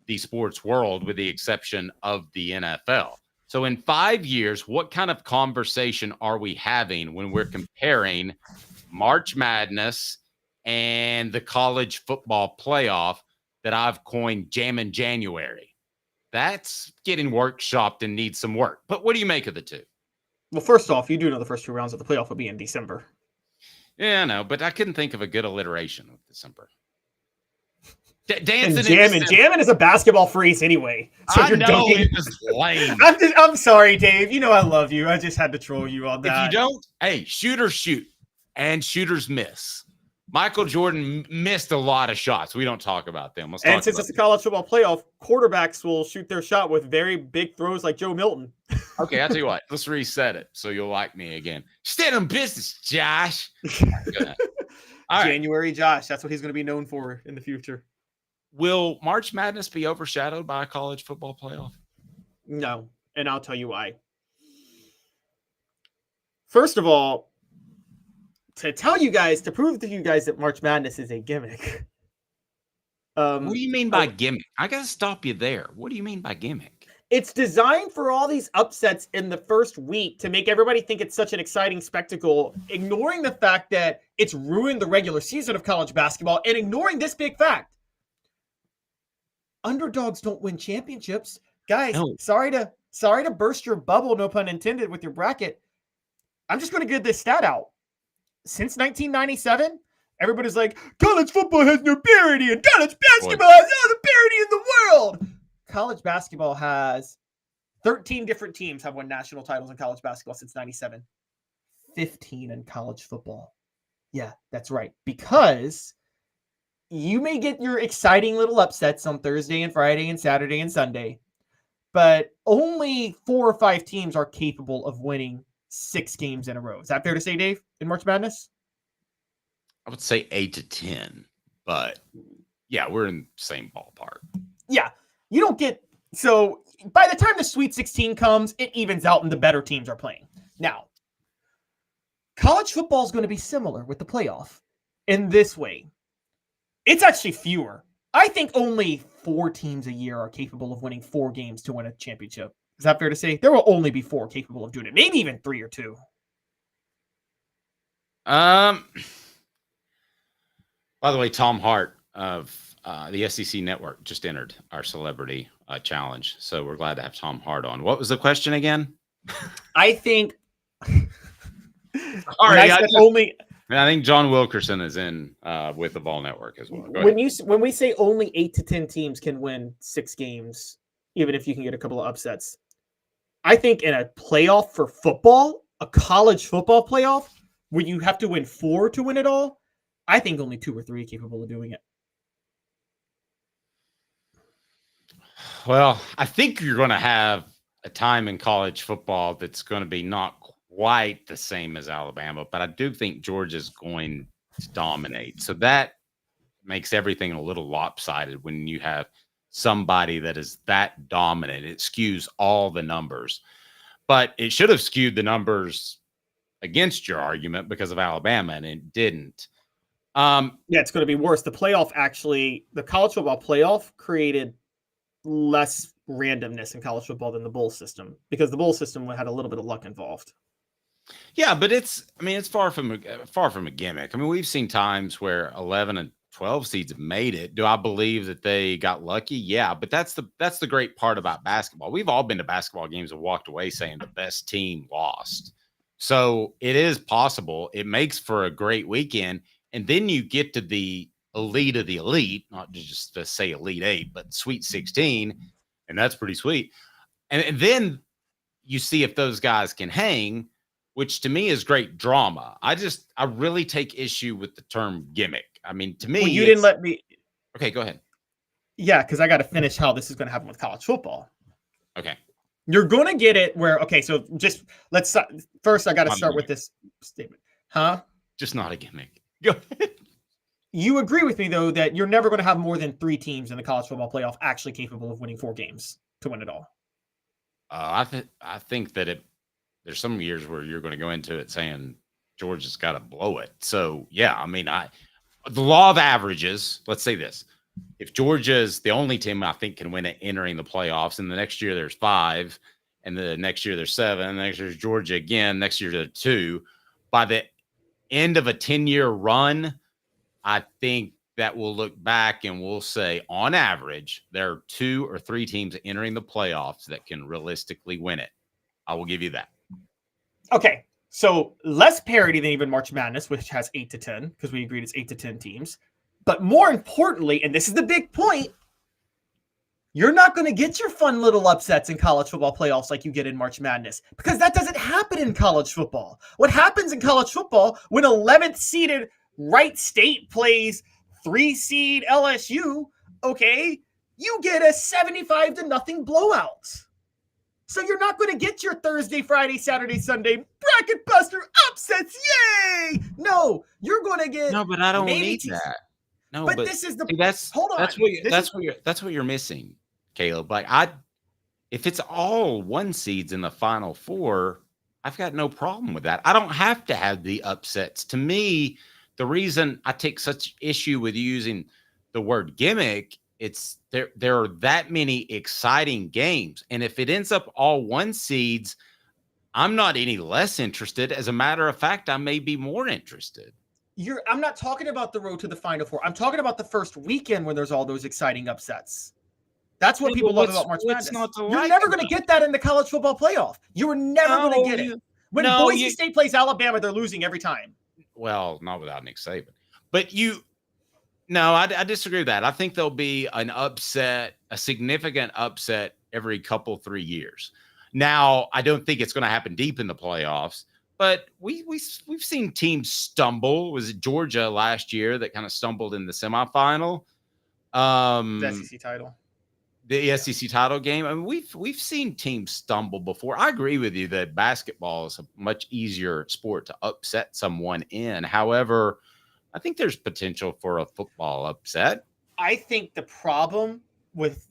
[SPEAKER 4] the sports world with the exception of the NFL. So in 5 years, what kind of conversation are we having when we're comparing March Madness and the college football playoff that I've coined jamming January? That's getting workshopped and needs some work. But what do you make of the two?
[SPEAKER 5] Well, first off, you do know the first 2 rounds of the playoff will be in December.
[SPEAKER 4] Yeah, I know, but I couldn't think of a good alliteration of December.
[SPEAKER 5] Jamming is a basketball phrase anyway. So
[SPEAKER 4] I know, it's just lame.
[SPEAKER 5] I'm sorry, Dave. You know I love you. I just had to troll you on that.
[SPEAKER 4] If you don't, hey, shooters shoot and shooters miss. Michael Jordan missed a lot of shots. We don't talk about them.
[SPEAKER 5] And since it's a college football playoff, quarterbacks will shoot their shot with very big throws like Joe Milton.
[SPEAKER 4] Okay, I'll tell you what. Let's reset it so you'll like me again. Stay on business, Josh. All right.
[SPEAKER 5] January Josh. That's what he's going to be known for in the future.
[SPEAKER 4] Will March Madness be overshadowed by a college football playoff?
[SPEAKER 5] No, and I'll tell you why. First of all, to prove to you guys that March Madness is a gimmick.
[SPEAKER 4] What do you mean by gimmick? I got to stop you there. What do you mean by gimmick?
[SPEAKER 5] It's designed for all these upsets in the first week to make everybody think it's such an exciting spectacle, ignoring the fact that it's ruined the regular season of college basketball and ignoring this big fact. Underdogs don't win championships. Guys, no. Sorry to burst your bubble, no pun intended, with your bracket. I'm just going to get this stat out. Since 1997, everybody's like, college football has no parity and college basketball has all the parity in the world. College basketball has 13 different teams have won national titles in college basketball since 97. 15 in college football. Yeah, that's right. Because you may get your exciting little upsets on Thursday and Friday and Saturday and Sunday, but only 4 or 5 teams are capable of winning 6 games in a row. Is that fair to say, Dave, in March Madness?
[SPEAKER 4] I would say 8 to 10, but yeah, we're in the same ballpark.
[SPEAKER 5] Yeah, you don't get so by the time the Sweet 16 comes, it evens out and the better teams are playing. Now, college football is going to be similar with the playoff in this way. It's actually fewer. I think only 4 teams a year are capable of winning 4 games to win a championship. Is that fair to say? There will only be 4 capable of doing it. Maybe even 3 or 2.
[SPEAKER 4] By the way, Tom Hart of the SEC Network just entered our celebrity challenge. So we're glad to have Tom Hart on. What was the question again?
[SPEAKER 5] I think.
[SPEAKER 4] All right.
[SPEAKER 5] I
[SPEAKER 4] think John Wilkerson is in with the Vol Network as well.
[SPEAKER 5] When we say only 8 to 10 teams can win 6 games, even if you can get a couple of upsets, I think in a playoff for football, a college football playoff, where you have to win 4 to win it all, I think only 2 or 3 are capable of doing it.
[SPEAKER 4] Well, I think you're going to have a time in college football that's going to be not quite the same as Alabama, but I do think Georgia's going to dominate. So that makes everything a little lopsided when you have somebody that is that dominant. It skews all the numbers, but it should have skewed the numbers against your argument because of Alabama, and it didn't.
[SPEAKER 5] Yeah, it's going to be worse. The college football playoff created less randomness in college football than the bowl system, because the bowl system had a little bit of luck involved.
[SPEAKER 4] Yeah, but it's far from a gimmick. I mean, we've seen times where 11 and 12 seeds have made it. Do I believe that they got lucky? Yeah, but that's the great part about basketball. We've all been to basketball games and walked away saying the best team lost. So it is possible. It makes for a great weekend. And then you get to the elite of the elite, not just to say Elite 8, but Sweet 16. And that's pretty sweet. And then you see if those guys can hang, which to me is great drama. I really take issue with the term gimmick. I mean, to me,
[SPEAKER 5] you didn't let me.
[SPEAKER 4] Okay, go ahead.
[SPEAKER 5] Yeah, because I got to finish how this is going to happen with college football.
[SPEAKER 4] Okay.
[SPEAKER 5] You're going to get it where, okay, so just let's first, I got to start with this statement. Huh?
[SPEAKER 4] Just not a gimmick. Go ahead.
[SPEAKER 5] You agree with me, though, that you're never going to have more than 3 teams in the college football playoff actually capable of winning 4 games to win it all.
[SPEAKER 4] I think that there's some years where you're going to go into it saying Georgia's got to blow it. So, yeah, I mean, the law of averages, let's say this. If Georgia is the only team I think can win it entering the playoffs, and the next year there's 5, and the next year there's 7, and the next year there's Georgia again, next year there's 2. By the end of a 10-year run, I think that we'll look back and we'll say, on average, there are 2 or 3 teams entering the playoffs that can realistically win it. I will give you that.
[SPEAKER 5] Okay, so less parity than even March Madness, which has 8 to 10, because we agreed it's 8 to 10 teams. But more importantly, and this is the big point, you're not going to get your fun little upsets in college football playoffs like you get in March Madness, because that doesn't happen in college football. What happens in college football when 11th seeded Wright State plays 3 seed LSU, okay, you get a 75-0 blowout. So you're not going to get your Thursday, Friday, Saturday, Sunday bracket buster upsets. Yay! No, you're going to get.
[SPEAKER 4] No, but I don't need that. No,
[SPEAKER 5] but this is the.
[SPEAKER 4] Hold on. That's what you're missing, Caleb. Like if it's all 1 seeds in the Final 4, I've got no problem with that. I don't have to have the upsets. To me, the reason I take such issue with using the word gimmick, it's there are that many exciting games. And if it ends up all 1 seeds, I'm not any less interested. As a matter of fact, I may be more interested.
[SPEAKER 5] I'm not talking about the road to the Final 4. I'm talking about the first weekend when there's all those exciting upsets. That's what people love about March Madness. You're never going to get that in the college football playoff. You are never going to get it. When Boise State plays Alabama, they're losing every time.
[SPEAKER 4] Well, not without Nick Saban. But I disagree with that. I think there'll be an upset, a significant upset every 3 years. Now, I don't think it's going to happen deep in the playoffs, but we've seen teams stumble. Was it Georgia last year that kind of stumbled in the semifinal?
[SPEAKER 5] The SEC title.
[SPEAKER 4] The SEC title game. I mean, we've seen teams stumble before. I agree with you that basketball is a much easier sport to upset someone in. However, I think there's potential for a football upset.
[SPEAKER 5] I think the problem with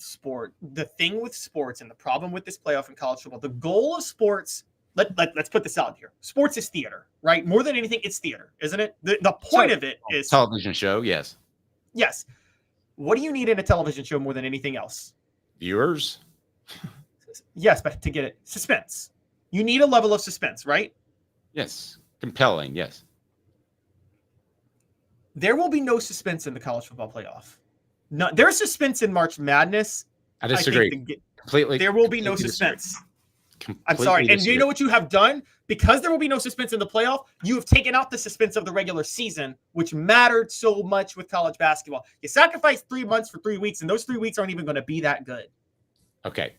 [SPEAKER 5] the thing with sports and the problem with this playoff in college football, the goal of sports, let's put this out here. Sports is theater, right? More than anything, it's theater, isn't it? The point of it is
[SPEAKER 4] television show, yes.
[SPEAKER 5] Yes. What do you need in a television show more than anything else?
[SPEAKER 4] Viewers?
[SPEAKER 5] Yes, but to get it, suspense. You need a level of suspense, right?
[SPEAKER 4] Yes. Compelling, yes.
[SPEAKER 5] There will be no suspense in the college football playoff. No, there's suspense in March Madness.
[SPEAKER 4] I disagree. Completely.
[SPEAKER 5] There will be no suspense. I'm sorry. And you know what you have done? Because there will be no suspense in the playoff, you have taken out the suspense of the regular season, which mattered so much with college basketball. You sacrificed 3 months for 3 weeks, and those 3 weeks aren't even going to be that good.
[SPEAKER 4] Okay.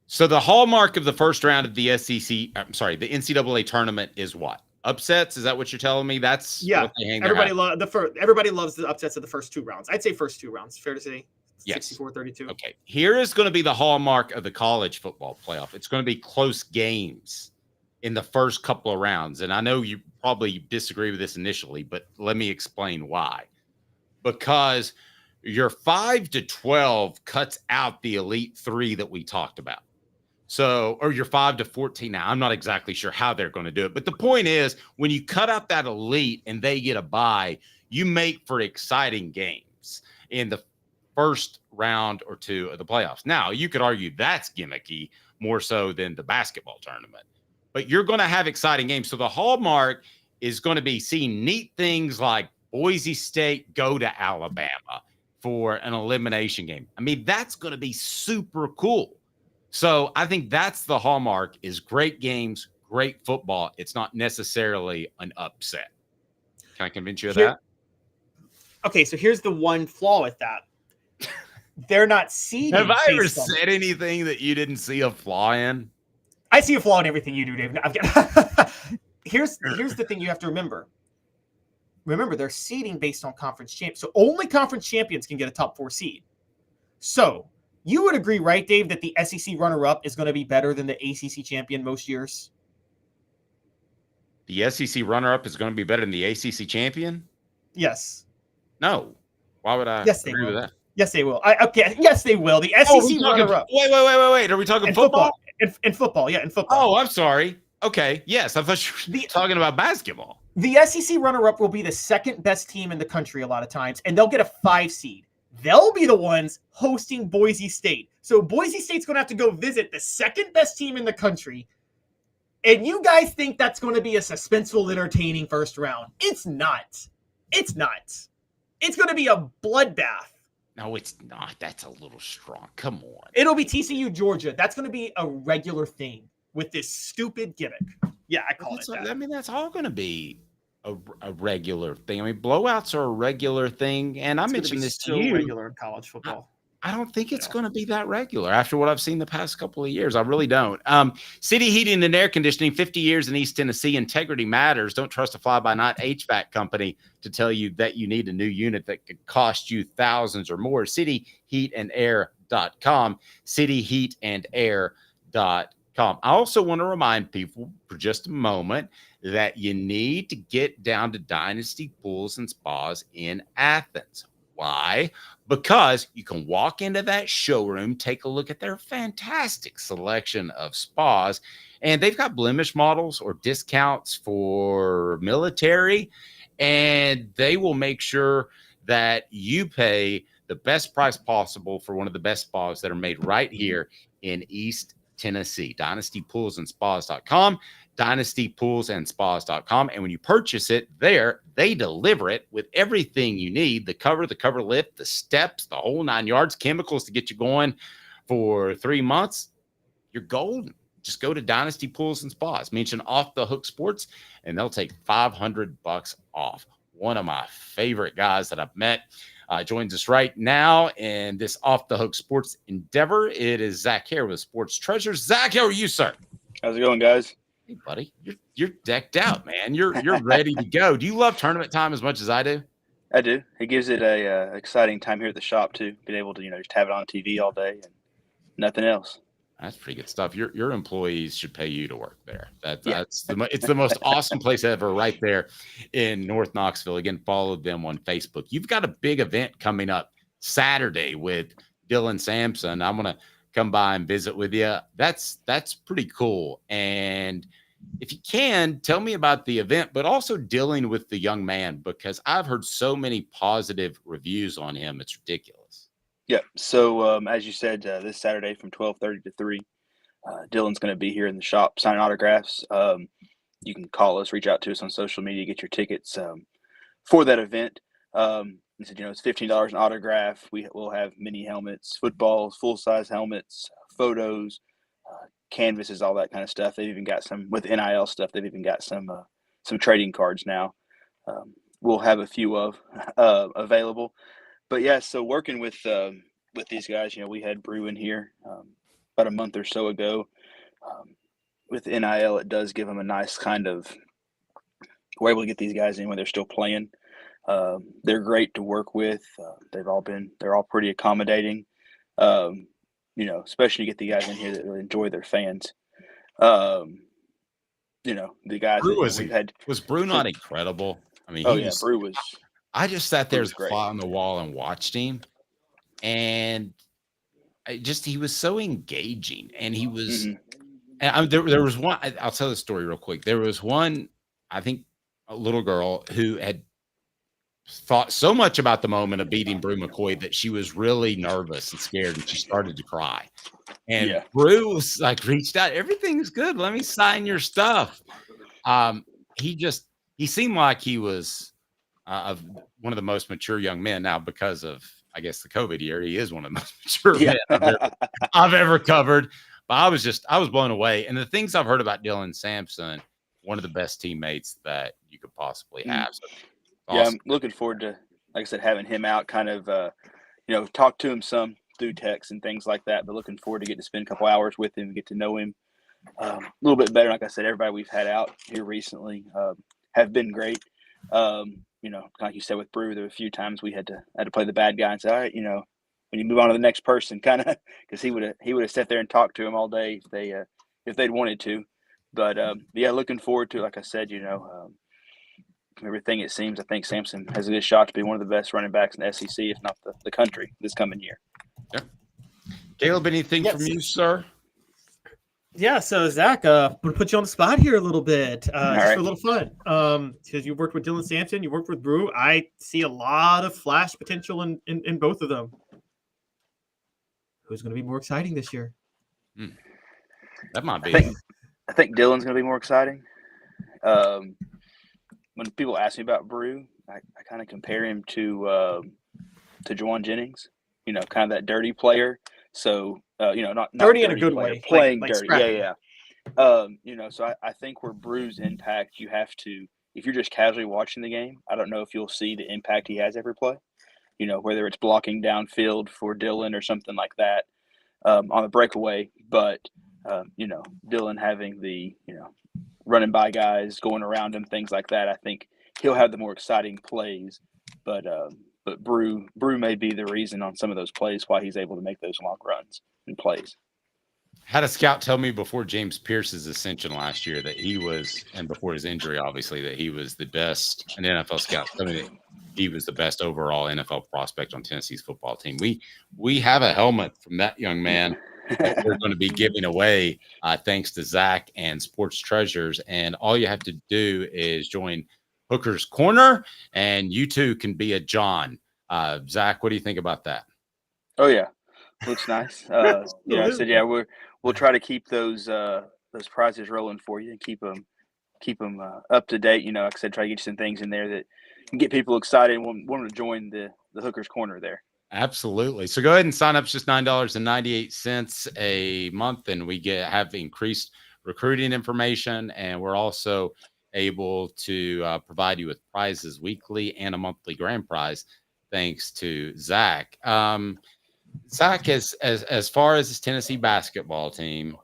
[SPEAKER 4] So the hallmark of the first round of the the NCAA tournament is what? Upsets? Is that what you're telling me? That's what they hang
[SPEAKER 5] everybody loves the upsets of the first 2 rounds. I'd say first 2 rounds. Fair to say?
[SPEAKER 4] Yes.
[SPEAKER 5] 64-32.
[SPEAKER 4] Okay. Here is going to be the hallmark of the college football playoff. It's going to be close games in the first couple of rounds. And I know you probably disagree with this initially, but let me explain why. Because your 5-12 cuts out the Elite 3 that we talked about. So, or your 5-14. Now, I'm not exactly sure how they're going to do it. But the point is, when you cut out that elite and they get a bye, you make for exciting games in the first round or 2 of the playoffs. Now, you could argue that's gimmicky more so than the basketball tournament. But you're going to have exciting games. So the hallmark is going to be seeing neat things like Boise State go to Alabama for an elimination game. I mean, that's going to be super cool. So I think that's the hallmark is great games, great football. It's not necessarily an upset. Can I convince you of that?
[SPEAKER 5] Okay, so here's the one flaw with that. They're not seeding.
[SPEAKER 4] Have I ever said anything that you didn't see a flaw in?
[SPEAKER 5] I see a flaw in everything you do, Dave. Here's the thing you have to remember. Remember, they're seeding based on conference champions. So only conference champions can get a top 4 seed. So you would agree, right, Dave, that the SEC runner-up is going to be better than the ACC champion most years?
[SPEAKER 4] The SEC runner-up is going to be better than the ACC champion?
[SPEAKER 5] Yes.
[SPEAKER 4] No. Why would I agree with that?
[SPEAKER 5] Yes, they will. Yes, they will. The SEC runner-up.
[SPEAKER 4] Wait. Are we talking football?
[SPEAKER 5] In football, yeah, in football.
[SPEAKER 4] Oh, I'm sorry. Okay, yes. I thought you were talking about basketball.
[SPEAKER 5] The SEC runner-up will be the second best team in the country a lot of times, and they'll get a 5 seed. They'll be the ones hosting Boise State. So Boise State's going to have to go visit the second best team in the country. And you guys think that's going to be a suspenseful, entertaining first round. It's not. It's not. It's going to be a bloodbath.
[SPEAKER 4] No, it's not. That's a little strong. Come on.
[SPEAKER 5] It'll be TCU, Georgia. That's going to be a regular thing with this stupid gimmick. Yeah, I call it that.
[SPEAKER 4] I mean, that's all going to be a regular thing. I mean, blowouts are a regular thing. And I mentioned this to you.
[SPEAKER 5] Regular in college football.
[SPEAKER 4] I don't think it's going to be that regular after what I've seen the past couple of years. I really don't. City Heating and Air Conditioning, 50 years in East Tennessee. Integrity matters. Don't trust a fly-by-night HVAC company to tell you that you need a new unit that could cost you thousands or more. cityheatandair.com. cityheatandair.com. I also want to remind people for just a moment that you need to get down to Dynasty Pools and Spas in Athens. Why? Because you can walk into that showroom, take a look at their fantastic selection of spas, and they've got blemish models or discounts for military, and they will make sure that you pay the best price possible for one of the best spas that are made right here in East Tennessee. DynastyPoolsAndSpas.com. DynastyPoolsAndSpas.com. And when you purchase it there, they deliver it with everything you need. The cover lift, the steps, the whole 9 yards, chemicals to get you going for 3 months. You're golden. Just go to Dynasty Pools and Spas. Mention Off the Hook Sports, and they'll take $500 off. One of my favorite guys that I've met joins us right now in this Off the Hook Sports endeavor. It is Zach Hare with Sports Treasures. Zach, how are you, sir?
[SPEAKER 3] How's it going, guys?
[SPEAKER 4] Hey, buddy, you're decked out, man. You're ready to go. Do you love tournament time as much as I do?
[SPEAKER 3] I do. It gives it a exciting time here at the shop too. Being able to just have it on TV all day and Nothing else.
[SPEAKER 4] That's pretty good stuff. Your employees should pay you to work there.
[SPEAKER 3] Yeah.
[SPEAKER 4] It's the most awesome place ever, right there in North Knoxville. Again, follow them on Facebook. You've got a big event coming up Saturday with Dylan Sampson. I'm gonna come by and visit with you. That's pretty cool. And if you can, tell me about the event, but also dealing with the young man, because I've heard so many positive reviews on him. It's ridiculous.
[SPEAKER 3] Yeah. So as you said, this Saturday from 12:30 to 3, Dylan's going to be here in the shop signing autographs. You can call us, reach out to us on social media, get your tickets for that event. He said, it's $15 an autograph. We'll have mini helmets, footballs, full-size helmets, photos, canvases, all that kind of stuff. They've even got some with NIL stuff. They've even got some trading cards now. We'll have a few of available. But yeah, so working with these guys, we had Brew in here about a month or so ago. With NIL, it does give them a nice kind of, we're able to get these guys in when they're still playing. They're great to work with. They're all pretty accommodating. Especially to get the guys in here that really enjoy their fans. The guys
[SPEAKER 4] Brew
[SPEAKER 3] that we've had.
[SPEAKER 4] Was Brew not incredible? I mean,
[SPEAKER 3] Brew was.
[SPEAKER 4] I just sat there as a fly on the wall and watched him, and he was so engaging, and he was. And there was one. I'll tell the story real quick. There was one, I think, a little girl who had thought so much about the moment of beating Brew McCoy that she was really nervous and scared, and she started to cry. And Brew was reached out. Everything's good. Let me sign your stuff. He seemed like he was. Of one of the most mature young men now, because of, I guess, the COVID year, he is one of the most mature men I've ever covered. But I was blown away. And the things I've heard about Dylan Sampson, one of the best teammates that you could possibly have. So awesome.
[SPEAKER 3] I'm looking forward to, like I said, having him out, kind of, talk to him some through text and things like that. But looking forward to getting to spend a couple hours with him, get to know him a little bit better. Like I said, everybody we've had out here recently have been great. Like you said with Brew, there were a few times we had to play the bad guy and say, all right, when you move on to the next person, kind of, because he would have sat there and talked to him all day if they'd wanted to. But looking forward to it. Like I said, everything it seems, I think Sampson has a good shot to be one of the best running backs in the SEC, if not the country, this coming year.
[SPEAKER 4] Yeah. Caleb, anything from you, sir?
[SPEAKER 5] Yeah, so Zach, I'm gonna put you on the spot here a little bit, just
[SPEAKER 3] right.
[SPEAKER 5] for a little fun. Because you worked with Dylan Sampson, you worked with Brew. I see a lot of flash potential in both of them. Who's going to be more exciting this year?
[SPEAKER 4] That might be.
[SPEAKER 3] I think Dylan's going to be more exciting. When people ask me about Brew, I kind of compare him to Juwan Jennings. Kind of that dirty player. So. Not
[SPEAKER 5] dirty
[SPEAKER 3] in
[SPEAKER 5] a good way,
[SPEAKER 3] playing
[SPEAKER 5] like
[SPEAKER 3] dirty.
[SPEAKER 5] scrappy.
[SPEAKER 3] Yeah. So I think where Brew's impact, you have to, if you're just casually watching the game, I don't know if you'll see the impact he has every play. Whether it's blocking downfield for Dylan or something like that on the breakaway. But Dylan having the running by guys, going around him, things like that. I think he'll have the more exciting plays. But Brew may be the reason on some of those plays why he's able to make those long runs and plays.
[SPEAKER 4] Had a scout tell me before James Pierce's ascension last year that he was, and before his injury, obviously, that he was the best, an NFL scout told me that he was the best overall NFL prospect on Tennessee's football team. We have a helmet from that young man that we're going to be giving away thanks to Zach and Sports Treasures. And all you have to do is join Hooker's Corner, and you too can be a John. Zach, what do you think about that?
[SPEAKER 3] Oh yeah, looks nice. I said we'll try to keep those prizes rolling for you and keep them up to date. Like I said, try to get you some things in there that can get people excited and want to join the Hooker's Corner there.
[SPEAKER 4] Absolutely. So go ahead and sign up. It's just $9.98 a month, and we have increased recruiting information, and we're also able to provide you with prizes weekly and a monthly grand prize, thanks to Zach. Zach, as far as this Tennessee basketball team,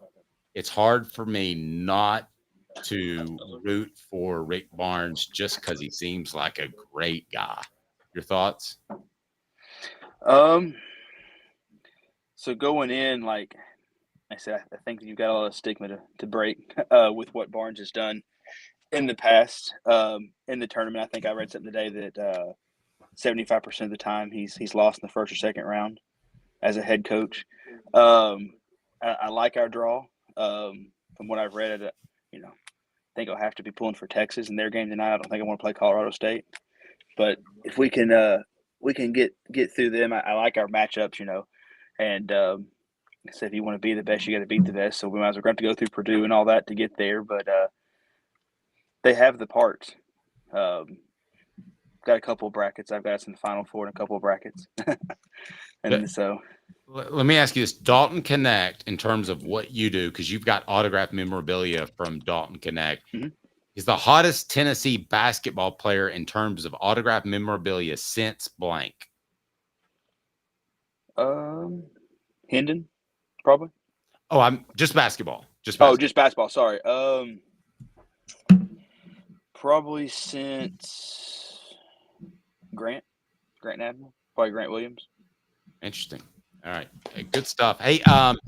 [SPEAKER 4] it's hard for me not to root for Rick Barnes just because he seems like a great guy. Your thoughts?
[SPEAKER 3] So going in, like I said, I think you've got a lot of stigma to break with what Barnes has done in the past in the tournament. I think I read something today that 75% of the time he's lost in the first or second round as a head coach. I like our draw. From what I've read, I think I'll have to be pulling for Texas in their game tonight. I don't think I want to play Colorado State, but if we can get through them, I like our matchups, and so if you want to be the best, you got to beat the best. So we might as well have to go through Purdue and all that to get there, but they have the parts. Got a couple of brackets. I've got us in the Final Four and a couple of brackets, and so.
[SPEAKER 4] Let me ask you this. Dalton Connect, in terms of what you do, because you've got autographed memorabilia from Dalton Connect, is the hottest Tennessee basketball player in terms of autographed memorabilia since blank?
[SPEAKER 3] Hendon, probably.
[SPEAKER 4] Oh, I'm just basketball.
[SPEAKER 3] Just basketball. Sorry. Probably since Grant Admiral, probably Grant Williams.
[SPEAKER 4] Interesting. All right. Hey, good stuff. Hey, tell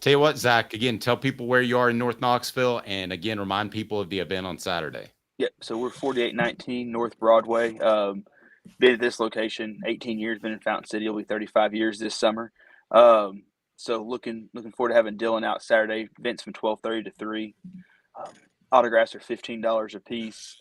[SPEAKER 4] you what, Zach, again, tell people where you are in North Knoxville, and again, remind people of the event on Saturday.
[SPEAKER 3] Yep. So we're 4819 North Broadway. Been at this location 18 years, been in Fountain City. It'll be 35 years this summer. So looking forward to having Dylan out Saturday. Events from 12:30 to 3. Autographs are $15 a piece.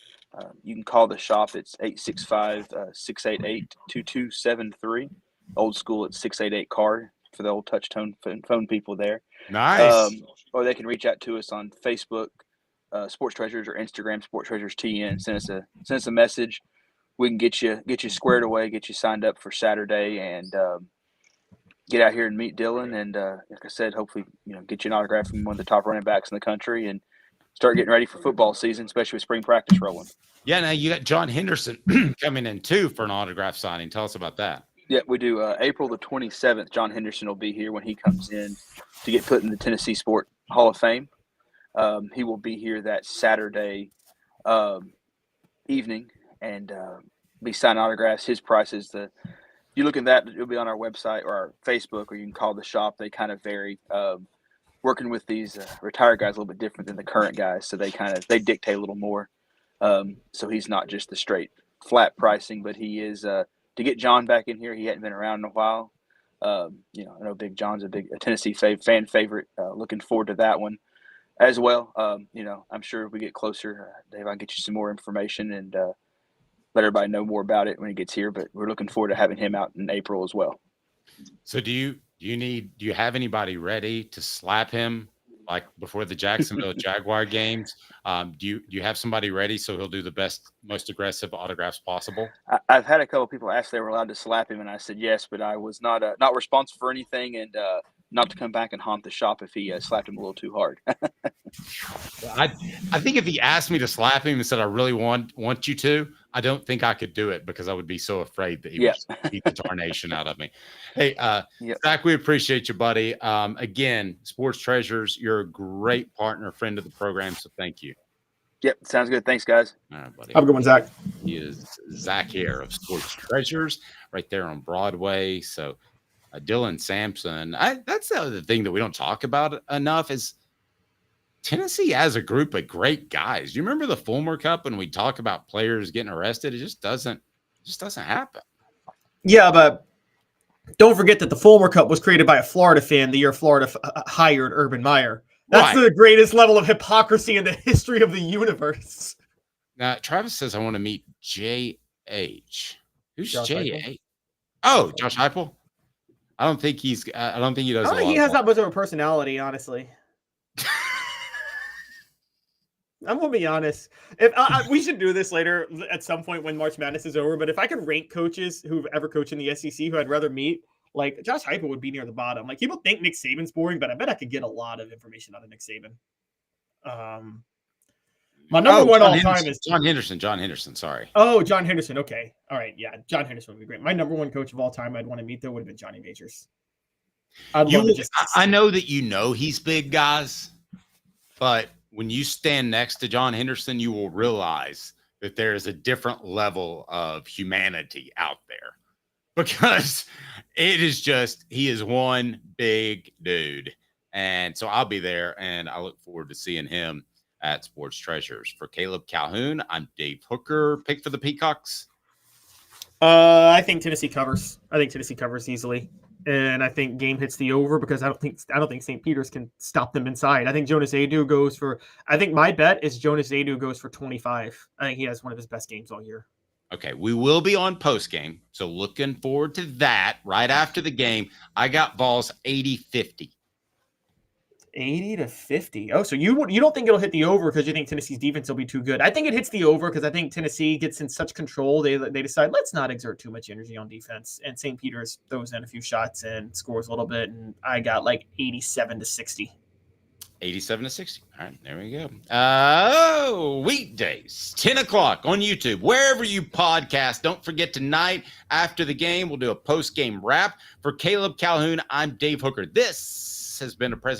[SPEAKER 3] You can call the shop. It's 865-688-2273. Old school at 688 card for the old touch tone phone people there.
[SPEAKER 4] Nice.
[SPEAKER 3] Or they can reach out to us on Facebook, Sports Treasures, or Instagram, Sports Treasures TN. Send us a message. We can get you squared away, get you signed up for Saturday, and get out here and meet Dylan. And like I said, hopefully get you an autograph from one of the top running backs in the country, and start getting ready for football season, especially with spring practice rolling.
[SPEAKER 4] Yeah, now you got John Henderson coming in too for an autograph signing. Tell us about that.
[SPEAKER 3] Yeah, we do. April the 27th, John Henderson will be here when he comes in to get put in the Tennessee Sport Hall of Fame. He will be here that Saturday evening and be signing autographs. His price is you look at that, it'll be on our website or our Facebook, or you can call the shop. They kind of vary. Working with these retired guys a little bit different than the current guys, so they dictate a little more. So he's not just the straight flat pricing, but he is to get John back in here. He hadn't been around in a while. I know Big John's a Tennessee fan favorite. Looking forward to that one as well. I'm sure if we get closer, Dave, I'll get you some more information and let everybody know more about it when he gets here. But we're looking forward to having him out in April as well.
[SPEAKER 4] So do you have anybody ready to slap him like before the Jacksonville Jaguar games? Do you have somebody ready so he'll do the best, most aggressive autographs possible?
[SPEAKER 3] I've had a couple of people ask if they were allowed to slap him, and I said yes, but I was not responsible for anything, and not to come back and haunt the shop if he slapped him a little too hard.
[SPEAKER 4] I think if he asked me to slap him and said I really want you to, I don't think I could do it because I would be so afraid that he would just beat the tarnation out of me. Hey, Zach, we appreciate you, buddy. Again, Sports Treasures, you're a great partner, friend of the program, so thank you.
[SPEAKER 3] Yep, sounds good. Thanks, guys.
[SPEAKER 4] All right, buddy.
[SPEAKER 5] Have a good one, Zach.
[SPEAKER 4] He is Zach here of Sports Treasures right there on Broadway. So Dylan Sampson, that's the other thing that we don't talk about enough is Tennessee has a group of great guys. Do you remember the Fulmer Cup when we talk about players getting arrested? It just doesn't happen.
[SPEAKER 5] Yeah, but don't forget that the Fulmer Cup was created by a Florida fan the year Florida hired Urban Meyer. That's the greatest level of hypocrisy in the history of the universe.
[SPEAKER 4] Now, Travis says, I want to meet J.H. Who's
[SPEAKER 5] Josh
[SPEAKER 4] J.H.? Oh, Josh Heupel? I don't think he does.
[SPEAKER 5] I don't think he has that much of a personality, honestly. I'm gonna be honest. If we should do this later at some point when March Madness is over, but if I could rank coaches who've ever coached in the SEC who I'd rather meet, like Josh Heupel would be near the bottom. Like people think Nick Saban's boring, but I bet I could get a lot of information out of Nick Saban. My number one all time is
[SPEAKER 4] John Henderson. John Henderson, sorry.
[SPEAKER 5] Oh, John Henderson. Okay. All right. Yeah. John Henderson would be great. My number one coach of all time I'd want to meet though would have been Johnny Majors.
[SPEAKER 4] I know that he's big, guys, but when you stand next to John Henderson, you will realize that there is a different level of humanity out there. because it is just, he is one big dude. And so I'll be there, and I look forward to seeing him at Sports Treasures. For Caleb Calhoun, I'm Dave Hooker. Pick for the Peacocks.
[SPEAKER 5] I think Tennessee covers. I think Tennessee covers easily. And I think game hits the over because I don't think St. Peter's can stop them inside. I think Jonas Adu goes for, I think my bet is Jonas Adu goes for 25. I think he has one of his best games all year.
[SPEAKER 4] Okay, we will be on post game, so looking forward to that right after the game. I got Vols 80-50.
[SPEAKER 5] 80-50. Oh, so you don't think it'll hit the over because you think Tennessee's defense will be too good? I think it hits the over because I think Tennessee gets in such control. They decide, let's not exert too much energy on defense. And St. Peter's throws in a few shots and scores a little bit. And I got like 87-60.
[SPEAKER 4] 87-60. All right, there we go. Weekdays, 10 o'clock on YouTube, wherever you podcast. Don't forget tonight after the game, we'll do a post-game wrap. For Caleb Calhoun, I'm Dave Hooker. This has been a presentation